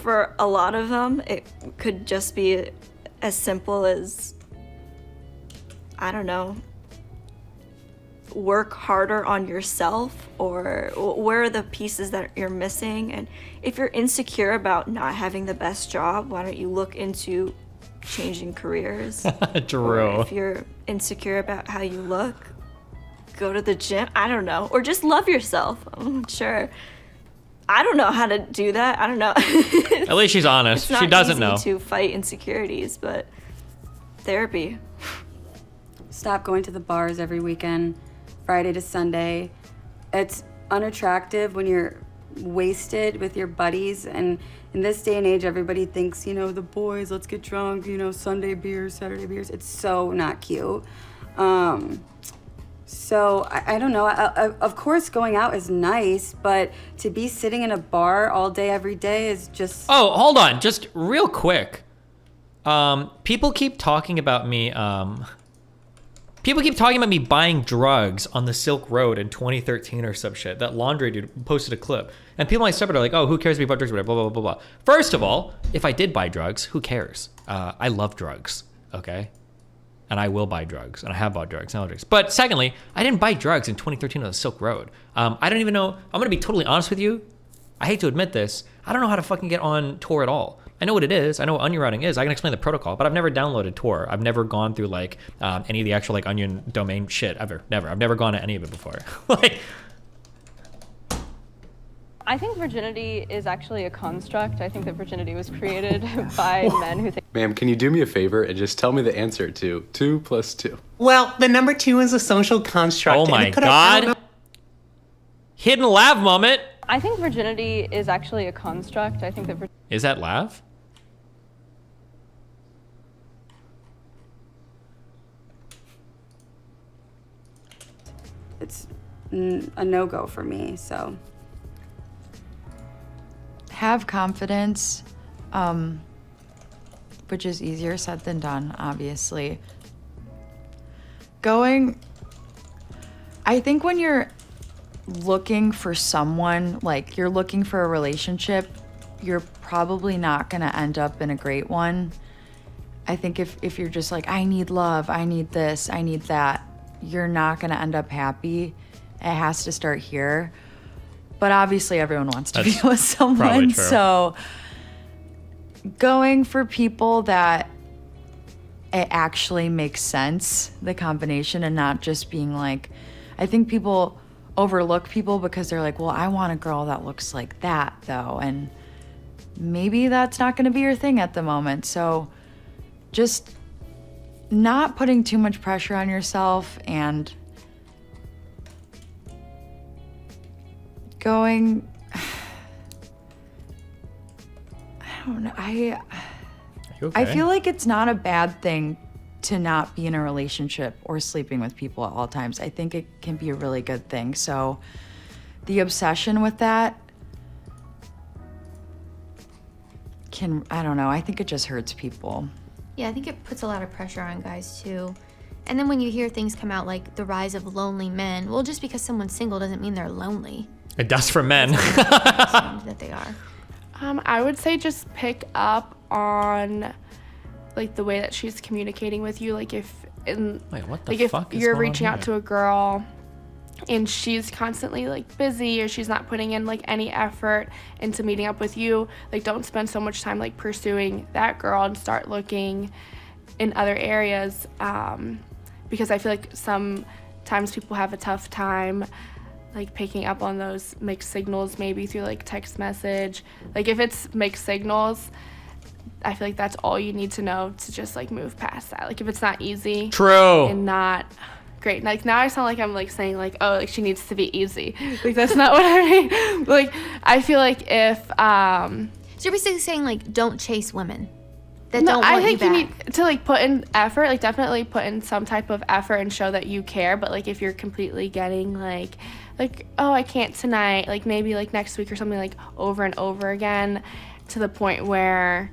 for a lot of them, it could just be as simple as, I don't know, work harder on yourself, or where are the pieces that you're missing. And if you're insecure about not having the best job, why don't you look into changing careers? True. Or if you're insecure about how you look, go to the gym. I don't know. Or just love yourself. Sure. I don't know how to do that. I don't know. At least she's honest. She doesn't know. It's not easy to fight insecurities, but therapy. Stop going to the bars every weekend, Friday to Sunday. It's unattractive when you're wasted with your buddies, and in this day and age, everybody thinks, you know, the boys, let's get drunk, you know, Sunday beers, Saturday beers. It's so not cute. So I don't know. Of course, going out is nice, but to be sitting in a bar all day, every day is just... Oh, hold on. Just real quick. People keep talking about me... People keep talking about me buying drugs on the Silk Road in 2013 or some shit. That laundry dude posted a clip. And people on my subreddit are like, oh, who cares if you bought drugs? Blah, blah, blah, blah, blah. First of all, if I did buy drugs, who cares? I love drugs, okay? And I will buy drugs, and I have bought drugs, I love drugs. But secondly, I didn't buy drugs in 2013 on the Silk Road. I don't even know, I'm gonna be totally honest with you. I hate to admit this, I don't know how to fucking get on Tor at all. I know what it is, I know what onion routing is, I can explain the protocol, but I've never downloaded Tor. I've never gone through like any of the actual like onion domain shit ever, never. I've never gone to any of it before. Like, I think virginity is actually a construct. I think that virginity was created by men who think... Ma'am, can you do me a favor and just tell me the answer to 2 + 2? Well, the number 2 is a social construct. Oh my God. Hidden lav moment. I think virginity is actually a construct. I think that... Is that lav? It's a no-go for me, so... Have confidence, which is easier said than done, obviously. I think when you're looking for someone, like you're looking for a relationship, you're probably not gonna end up in a great one. I think if you're just like, I need love, I need this, I need that, you're not gonna end up happy. It has to start here. But obviously everyone wants to be with someone, so going for people that it actually makes sense, the combination, and not just being like, I think people overlook people because they're like, well, I want a girl that looks like that though, and maybe that's not gonna be your thing at the moment. So just not putting too much pressure on yourself and going, I don't know, Okay. I feel like it's not a bad thing to not be in a relationship or sleeping with people at all times. I think it can be a really good thing. So the obsession with that I don't know, I think it just hurts people. Yeah, I think it puts a lot of pressure on guys too. And then when you hear things come out like the rise of lonely men, well, just because someone's single doesn't mean they're lonely. It does for men. That they are. I would say just pick up on like the way that she's communicating with you. Like if what the like fuck if is you're going on reaching out here? to a girl and she's constantly like busy, or she's not putting in like any effort into meeting up with you, like don't spend so much time like pursuing that girl and start looking in other areas, because I feel like sometimes people have a tough time like picking up on those mixed signals, maybe through like text message. Like if it's mixed signals, I feel like that's all you need to know to just like move past that. Like if it's not easy, True. and not great. Like now I sound like I'm like saying like, oh, like she needs to be easy. Like that's not what I mean. Like I feel like if So you're basically saying like don't chase women that no, don't I want think you you back. need to like put in effort, like definitely put in some type of effort and show that you care. But like if you're completely getting like oh, I can't tonight, like maybe like next week or something, like over and over again, to the point where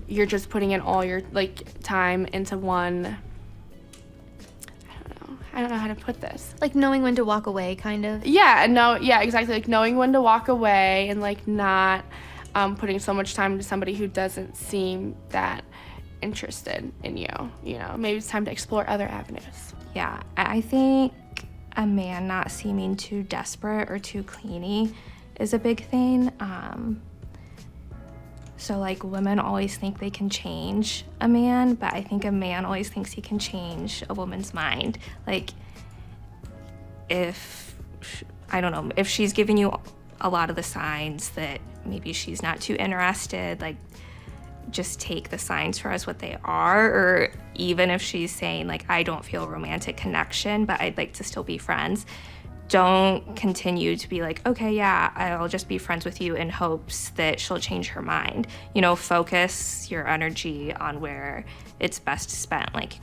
you're just putting in all your like time into one. I don't know how to put this. Like knowing when to walk away, kind of. Yeah, exactly. Like knowing when to walk away and like not putting so much time into somebody who doesn't seem that interested in you. You know, maybe it's time to explore other avenues. Yeah, I think a man not seeming too desperate or too clingy is a big thing. So like women always think they can change a man, but I think a man always thinks he can change a woman's mind. Like if she's giving you a lot of the signs that maybe she's not too interested, like just take the signs for as what they are. Or even if she's saying like, I don't feel romantic connection, but I'd like to still be friends, don't continue to be like, okay, yeah, I'll just be friends with you in hopes that she'll change her mind. You know, focus your energy on where it's best spent. Like,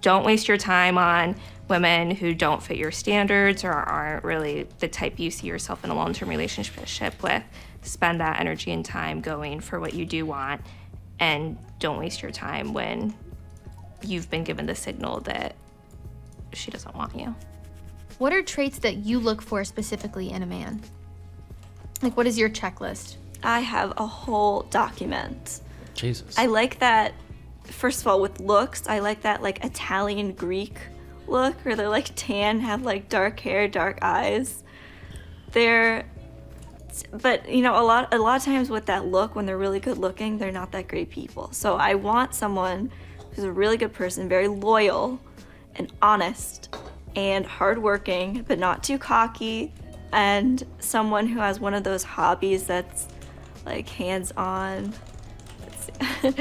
don't waste your time on women who don't fit your standards or aren't really the type you see yourself in a long-term relationship with. Spend that energy and time going for what you do want, and don't waste your time when you've been given the signal that she doesn't want you. What are traits that you look for specifically in a man? Like, what is your checklist? I have a whole document. Jesus. I like that, first of all, with looks, I like that like Italian Greek look, where they're like tan, have like dark hair, dark eyes. But you know, a lot of times with that look, when they're really good looking, they're not that great people. So I want someone who's a really good person, very loyal and honest and hardworking, but not too cocky, and someone who has one of those hobbies that's like hands-on.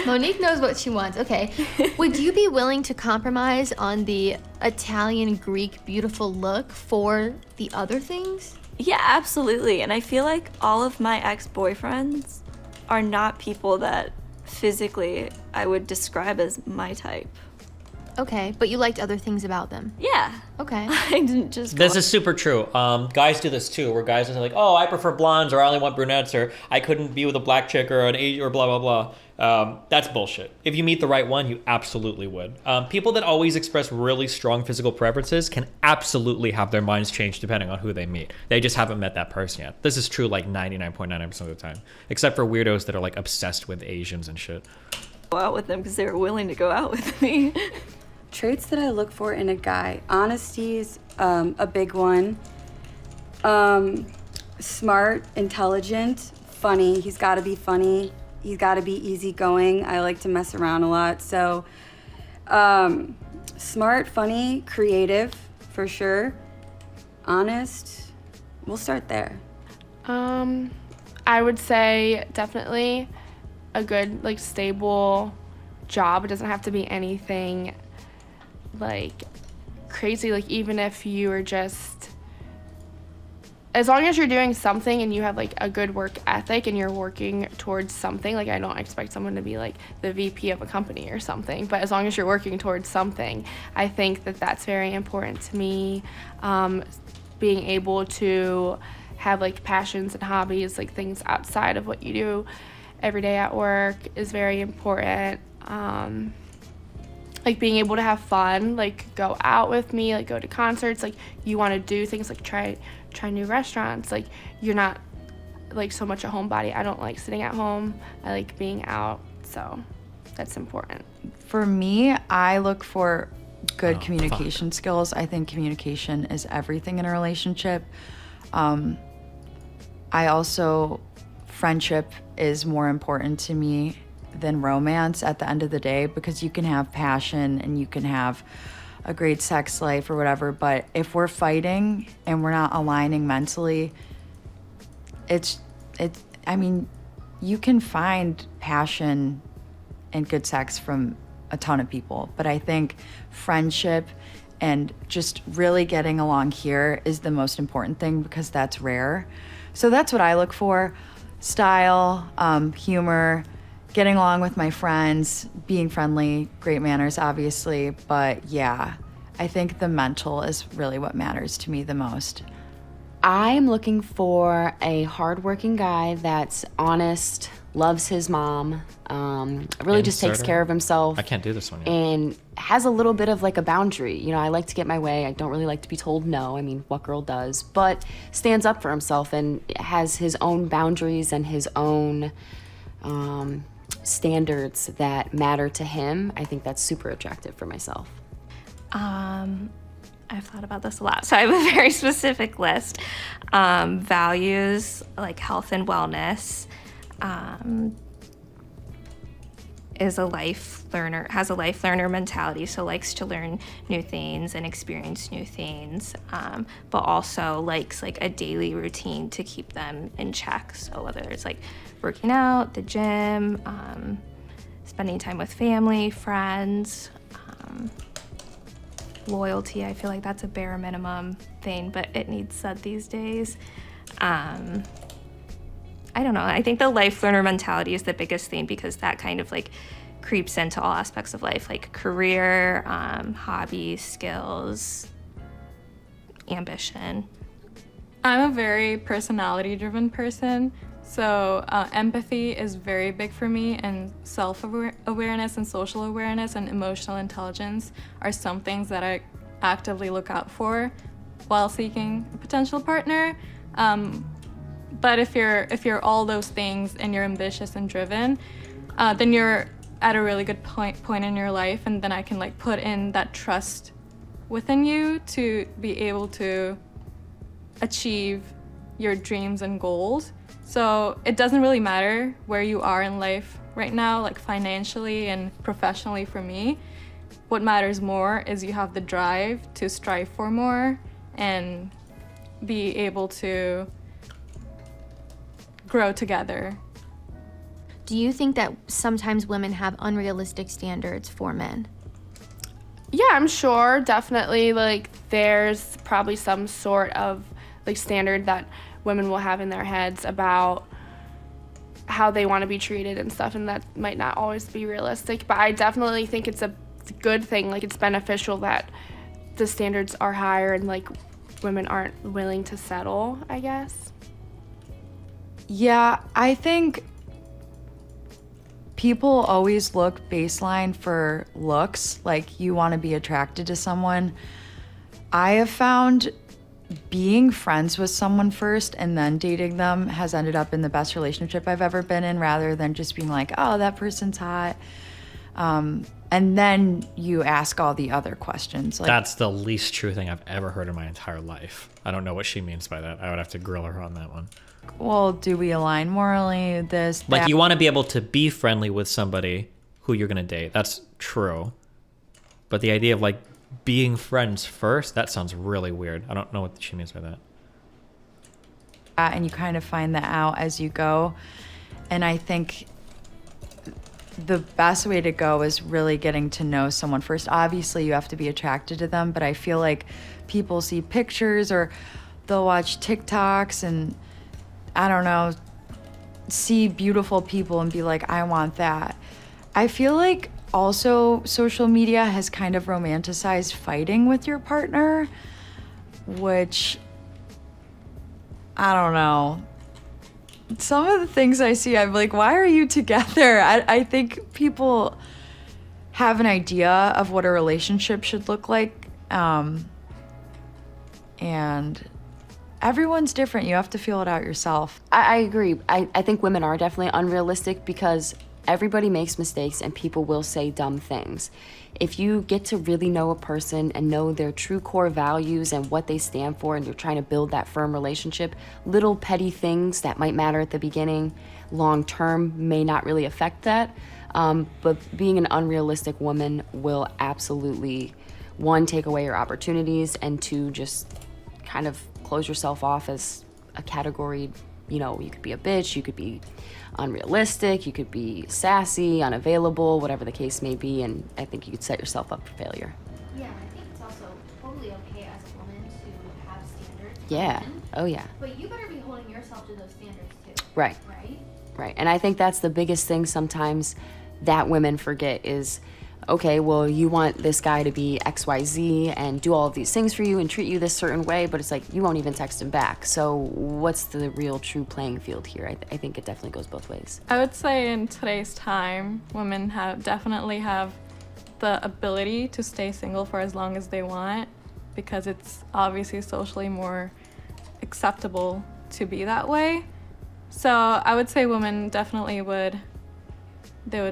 Monique knows what she wants. Okay. Would you be willing to compromise on the Italian Greek beautiful look for the other things? Yeah, absolutely. And I feel like all of my ex-boyfriends are not people that physically I would describe as my type. Okay, but you liked other things about them. Yeah. Okay. I didn't just This is super true. Guys do this too, where guys are like, oh, I prefer blondes, or I only want brunettes, or I couldn't be with a black chick or an Asian, or blah, blah, blah. That's bullshit. If you meet the right one, you absolutely would. People that always express really strong physical preferences can absolutely have their minds changed depending on who they meet. They just haven't met that person yet. This is true like 99.99% of the time, except for weirdos that are like obsessed with Asians and shit. go out with them because they were willing to go out with me. Traits that I look for in a guy. Honesty's a big one. Smart, intelligent, funny. He's got to be funny. He's got to be easygoing. I like to mess around a lot. So smart, funny, creative, for sure. Honest. We'll start there. I would say definitely a good, like, stable job. It doesn't have to be anything like crazy. Like, even if you are just, as long as you're doing something and you have like a good work ethic and you're working towards something, like, I don't expect someone to be like the VP of a company or something, but as long as you're working towards something, I think that that's very important to me. Being able to have like passions and hobbies, like things outside of what you do every day at work, is very important. like being able to have fun, like go out with me, like go to concerts, like you want to do things like try new restaurants, like you're not like so much a homebody. I don't like sitting at home. I like being out, so that's important. For me, I look for good communication skills. I think communication is everything in a relationship. I also, friendship is more important to me than romance at the end of the day, because you can have passion and you can have a great sex life or whatever, but if we're fighting and we're not aligning mentally, I mean, you can find passion and good sex from a ton of people, but I think friendship and just really getting along here is the most important thing, because that's rare. So that's what I look for: style, humor, getting along with my friends, being friendly, great manners, obviously. But yeah, I think the mental is really what matters to me the most. I'm looking for a hardworking guy that's honest, loves his mom, really just takes care of himself. I can't do this one yet. And has a little bit of like a boundary. You know, I like to get my way. I don't really like to be told no. I mean, what girl does? But stands up for himself and has his own boundaries and his own standards that matter to him. I think that's super attractive for myself. I've thought about this a lot, so I have a very specific list. Values like health and wellness, is a life learner, has a life learner mentality, so likes to learn new things and experience new things, but also likes like a daily routine to keep them in check. So whether it's like working out, the gym, spending time with family, friends, loyalty. I feel like that's a bare minimum thing, but it needs said these days. I don't know. I think the life learner mentality is the biggest thing, because that kind of like creeps into all aspects of life, like career, hobbies, skills, ambition. I'm a very personality-driven person, so empathy is very big for me, and self-awareness and social awareness and emotional intelligence are some things that I actively look out for while seeking a potential partner. But if you're all those things and you're ambitious and driven, then you're at a really good point in your life, and then I can like put in that trust within you to be able to achieve your dreams and goals. So it doesn't really matter where you are in life right now, like financially and professionally for me. What matters more is you have the drive to strive for more and be able to grow together. Do you think that sometimes women have unrealistic standards for men? Yeah, I'm sure, definitely. Like there's probably some sort of like standard that women will have in their heads about how they want to be treated and stuff, and that might not always be realistic. But I definitely think it's a good thing, like it's beneficial that the standards are higher and like women aren't willing to settle, I guess. Yeah, I think people always look baseline for looks, like you want to be attracted to someone. I have found being friends with someone first and then dating them has ended up in the best relationship I've ever been in, rather than just being like, oh, that person's hot. And then you ask all the other questions. Like, that's the least true thing I've ever heard in my entire life. I don't know what she means by that. I would have to grill her on that one. Well, do we align morally? This, that? Like, you want to be able to be friendly with somebody who you're going to date. That's true. But the idea of like being friends first, that sounds really weird. I don't know what she means by that. And you kind of find that out as you go. And I think the best way to go is really getting to know someone first. Obviously, you have to be attracted to them, but I feel like people see pictures or they'll watch TikToks and, I don't know, see beautiful people and be like, I want that. I feel like also social media has kind of romanticized fighting with your partner, which, I don't know. Some of the things I see, I'm like, why are you together? I think people have an idea of what a relationship should look like. And everyone's different. You have to feel it out yourself. I agree. I think women are definitely unrealistic because everybody makes mistakes and people will say dumb things. If you get to really know a person and know their true core values and what they stand for, and you're trying to build that firm relationship, little petty things that might matter at the beginning, long term may not really affect that. But being an unrealistic woman will absolutely, one, take away your opportunities, and two, just kind of close yourself off as a category. You know, you could be a bitch, you could be unrealistic, you could be sassy, unavailable, whatever the case may be, and I think you could set yourself up for failure. Yeah, I think it's also totally okay as a woman to have standards. Yeah. Oh, yeah. But you better be holding yourself to those standards too. Right. Right? Right. And I think that's the biggest thing sometimes that women forget is, okay, well, you want this guy to be XYZ and do all of these things for you and treat you this certain way, but it's like, you won't even text him back. So what's the real true playing field here? I think it definitely goes both ways. I would say in today's time, women definitely have the ability to stay single for as long as they want, because it's obviously socially more acceptable to be that way. So I would say women definitely would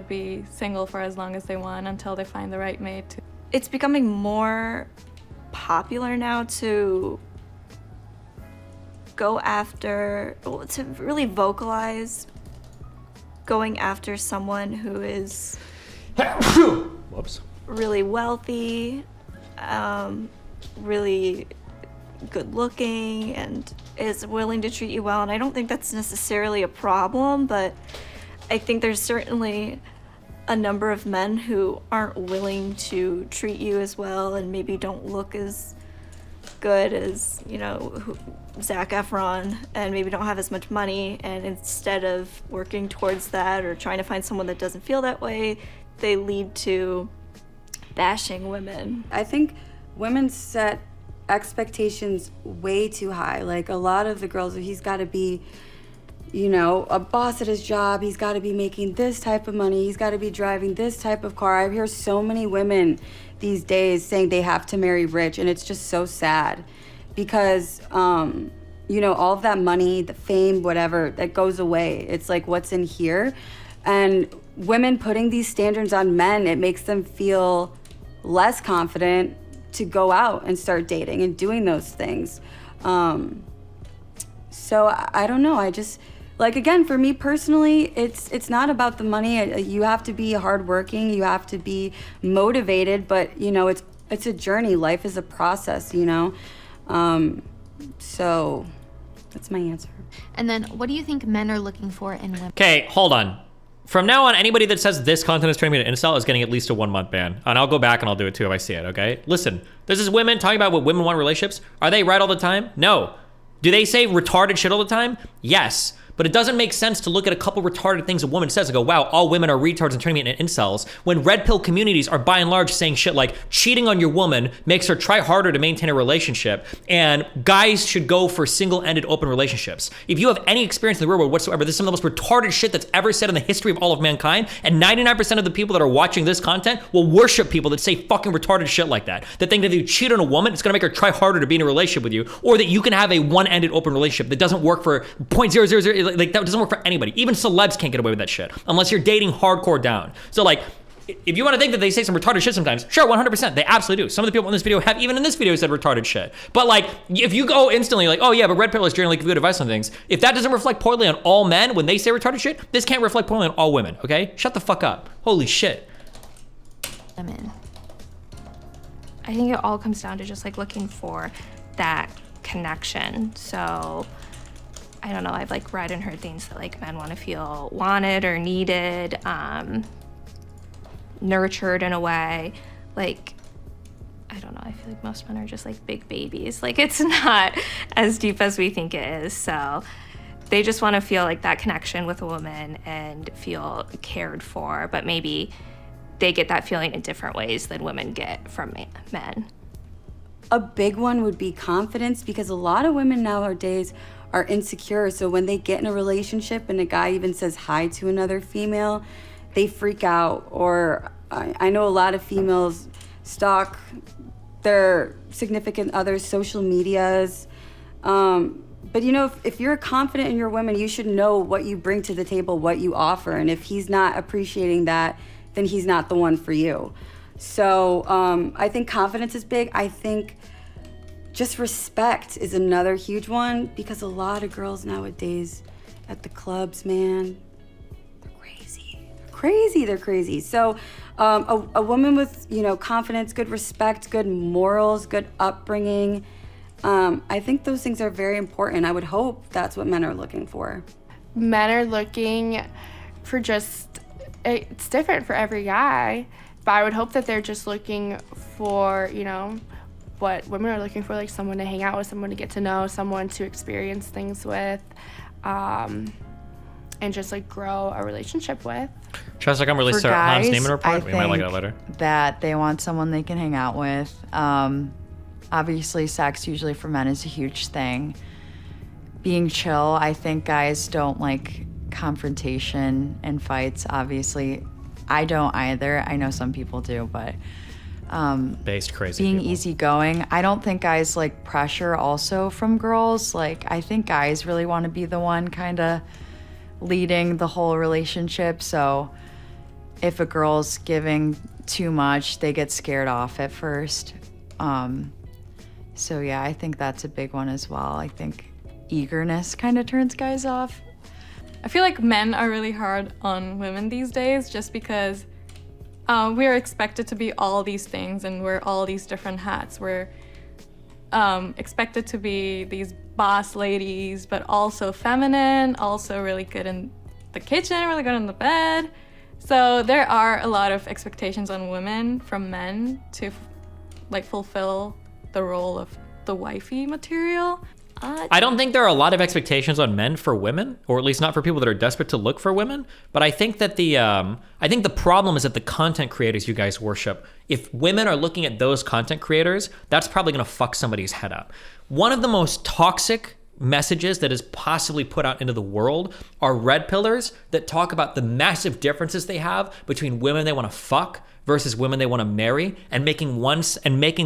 be single for as long as they want until they find the right mate. It's becoming more popular now to go after, to really vocalize going after someone who is Whoops. really wealthy, really good looking, and is willing to treat you well. And I don't think that's necessarily a problem, but I think there's certainly a number of men who aren't willing to treat you as well and maybe don't look as good as, you know, Zac Efron, and maybe don't have as much money, and instead of working towards that or trying to find someone that doesn't feel that way, they lead to bashing women. I think women set expectations way too high. Like a lot of the girls, he's got to be, you know, a boss at his job, he's got to be making this type of money, he's got to be driving this type of car. I hear so many women these days saying they have to marry rich, and it's just so sad because, you know, all of that money, the fame, whatever, that goes away. It's like, what's in here? And women putting these standards on men, it makes them feel less confident to go out and start dating and doing those things. So I don't know, I just, like, again, for me personally, it's not about the money. You have to be hardworking, you have to be motivated, but, you know, it's a journey. Life is a process, you know? So that's my answer. And then what do you think men are looking for in women? Okay, hold on. From now on, anybody that says this content is turning me to incel is getting at least a 1-month ban. And I'll go back and I'll do it too if I see it, okay? Listen, this is women talking about what women want in relationships. Are they right all the time? No. Do they say retarded shit all the time? Yes. But it doesn't make sense to look at a couple retarded things a woman says and go, wow, all women are retards and turning me into incels, when red pill communities are by and large saying shit like cheating on your woman makes her try harder to maintain a relationship, and guys should go for single-ended open relationships. If you have any experience in the real world whatsoever, this is some of the most retarded shit that's ever said in the history of all of mankind, and 99% of the people that are watching this content will worship people that say fucking retarded shit like that. That think that if you cheat on a woman, it's gonna make her try harder to be in a relationship with you, or that you can have a one-ended open relationship that doesn't work for 0.000, like that doesn't work for anybody. Even celebs can't get away with that shit unless you're dating hardcore down. So like, if you want to think that they say some retarded shit sometimes, sure, 100%, they absolutely do. Some of the people in this video have even in this video said retarded shit. But like, if you go instantly like, oh yeah, but red pill is generally good advice on things, if that doesn't reflect poorly on all men when they say retarded shit, this can't reflect poorly on all women, okay? Shut the fuck up. Holy shit. Women. I think it all comes down to just like looking for that connection. So I don't know, I've like read and heard things that like men want to feel wanted or needed, nurtured in a way. Like, I don't know, I feel like most men are just like big babies. Like, it's not as deep as we think it is. So they just want to feel like that connection with a woman and feel cared for, but maybe they get that feeling in different ways than women get from men. A big one would be confidence, because a lot of women nowadays are insecure. So when they get in a relationship and a guy even says hi to another female, they freak out. Or I know a lot of females stalk their significant others' social medias. But you know, if you're confident in your women, you should know what you bring to the table, what you offer. And if he's not appreciating that, then he's not the one for you. So I think confidence is big. I think just respect is another huge one, because a lot of girls nowadays at the clubs, man, they're crazy. So a woman with, you know, confidence, good respect, good morals, good upbringing, I think those things are very important. I would hope that's what men are looking for. Men are looking for just, it's different for every guy, but I would hope that they're just looking for, you know, what women are looking for, like someone to hang out with, someone to get to know, someone to experience things with, and just like grow a relationship with. Trust, like I'm really For sorry. Hans guys, Neiman report. I We might like think that later. that they want someone they can hang out with. Obviously, sex usually for men is a huge thing. Being chill, I think guys don't like confrontation and fights. Obviously, I don't either. I know some people do, but based crazy being people. easygoing. I don't think guys like pressure also from girls. Like, I think guys really want to be the one kind of leading the whole relationship. So if a girl's giving too much, they get scared off at first. So yeah, I think that's a big one as well. I think eagerness kind of turns guys off. I feel like men are really hard on women these days, just because we're expected to be all these things and we're all these different hats. We're expected to be these boss ladies, but also feminine, also really good in the kitchen, really good in the bed. So there are a lot of expectations on women from men to like fulfill the role of the wifey material. I don't think there are a lot of expectations on men for women, or at least not for people that are desperate to look for women. But I think that the problem is that the content creators you guys worship, if women are looking at those content creators, that's probably gonna fuck somebody's head up. One of the most toxic messages that is possibly put out into the world are red pillars that talk about the massive differences they have between women they want to fuck versus women they want to marry, and making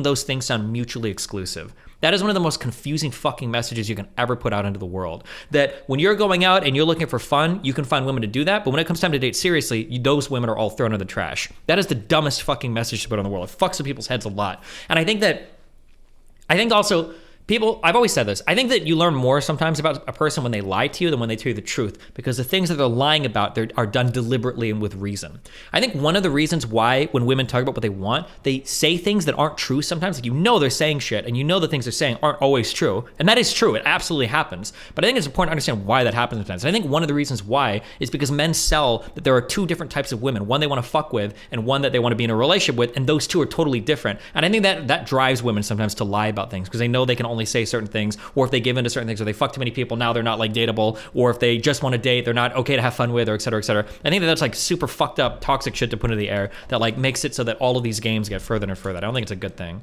those things sound mutually exclusive. That is one of the most confusing fucking messages you can ever put out into the world. That when you're going out and you're looking for fun, you can find women to do that, but when it comes time to date seriously, those women are all thrown in the trash. That is the dumbest fucking message to put on the world. It fucks with people's heads a lot. And I think also, people, I've always said this, I think that you learn more sometimes about a person when they lie to you than when they tell you the truth, because the things that they're lying about are done deliberately and with reason. I think one of the reasons why when women talk about what they want, they say things that aren't true sometimes. Like, you know they're saying shit, and you know the things they're saying aren't always true. And that is true, it absolutely happens. But I think it's important to understand why that happens sometimes. And I think one of the reasons why is because men sell that there are two different types of women, one they want to fuck with and one that they want to be in a relationship with, and those two are totally different. And I think that drives women sometimes to lie about things, because they know they can only say certain things, or if they give into certain things, or they fuck too many people, now they're not like dateable, or if they just want to date, they're not okay to have fun with, or et cetera, et cetera. I think that's like super fucked up, toxic shit to put into the air that like makes it so that all of these games get further and further. I don't think it's a good thing.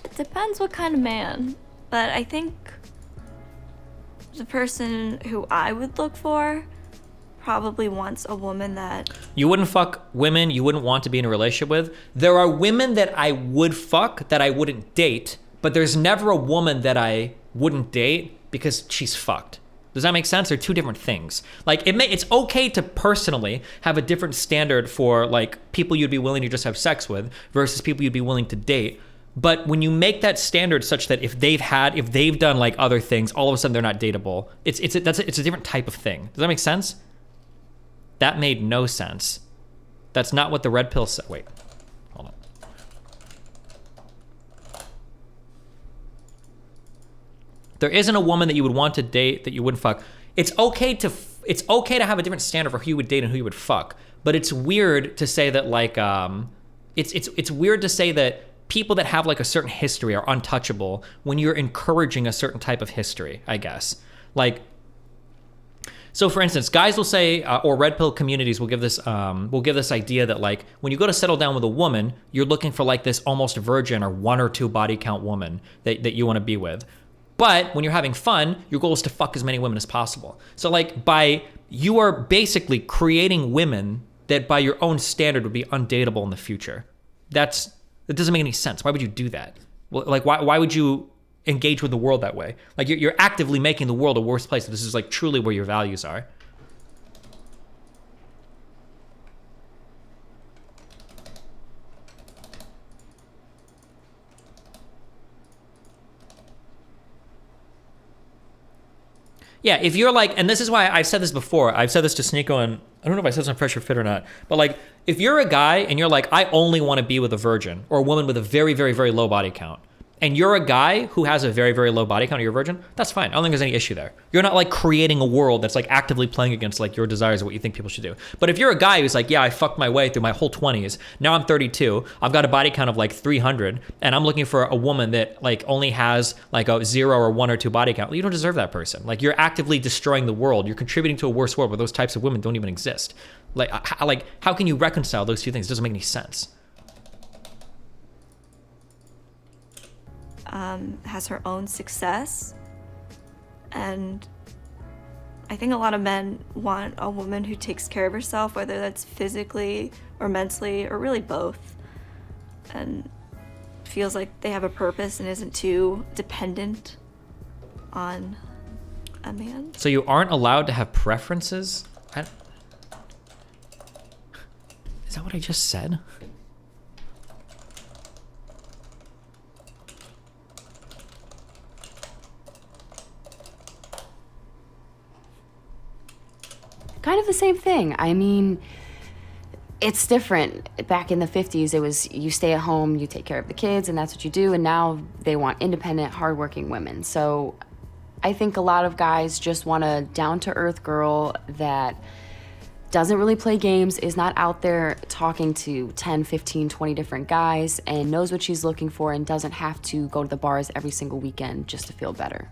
It depends what kind of man, but I think the person who I would look for probably wants a woman that... You wouldn't fuck women you wouldn't want to be in a relationship with. There are women that I would fuck that I wouldn't date, but there's never a woman that I wouldn't date because she's fucked. Does that make sense? They're two different things. Like, it's okay to personally have a different standard for like people you'd be willing to just have sex with versus people you'd be willing to date. But when you make that standard such that if they've done like other things, all of a sudden they're not dateable, it's a different type of thing. Does that make sense? That made no sense. That's not what the red pill said. Wait, hold on. There isn't a woman that you would want to date that you wouldn't fuck. It's okay to have a different standard for who you would date and who you would fuck. But it's weird to say that like it's weird to say that people that have like a certain history are untouchable when you're encouraging a certain type of history, I guess. Like, so for instance, guys will say, or red pill communities will give this idea that like when you go to settle down with a woman, you're looking for like this almost virgin or 1 or 2 body count woman that you want to be with. But when you're having fun, your goal is to fuck as many women as possible. So like you are basically creating women that by your own standard would be undateable in the future. That doesn't make any sense. Why would you do that? Well, like, why would you engage with the world that way? Like, you're actively making the world a worse place. This is like truly where your values are. Yeah, if you're like, and this is why I've said this before, I've said this to Sneeko, and I don't know if I said this on Pressure Fit or not, but like, if you're a guy and you're like, I only want to be with a virgin or a woman with a very, very, very low body count, and you're a guy who has a very, very low body count, or you're a virgin, that's fine. I don't think there's any issue there. You're not like creating a world that's like actively playing against like your desires or what you think people should do. But if you're a guy who's like, yeah, I fucked my way through my whole 20s, now I'm 32, I've got a body count of like 300, and I'm looking for a woman that like only has like a 0 or 1 or 2 body count, well, you don't deserve that person. Like, you're actively destroying the world. You're contributing to a worse world where those types of women don't even exist. Like how can you reconcile those two things? It doesn't make any sense. Has her own success, and I think a lot of men want a woman who takes care of herself, whether that's physically or mentally or really both, and feels like they have a purpose and isn't too dependent on a man. So you aren't allowed to have preferences? Is that what I just said? Kind of the same thing. I mean, it's different. Back in the 50s, it was you stay at home, you take care of the kids, and that's what you do. And now they want independent, hardworking women. So I think a lot of guys just want a down-to-earth girl that doesn't really play games, is not out there talking to 10, 15, 20 different guys, and knows what she's looking for and doesn't have to go to the bars every single weekend just to feel better.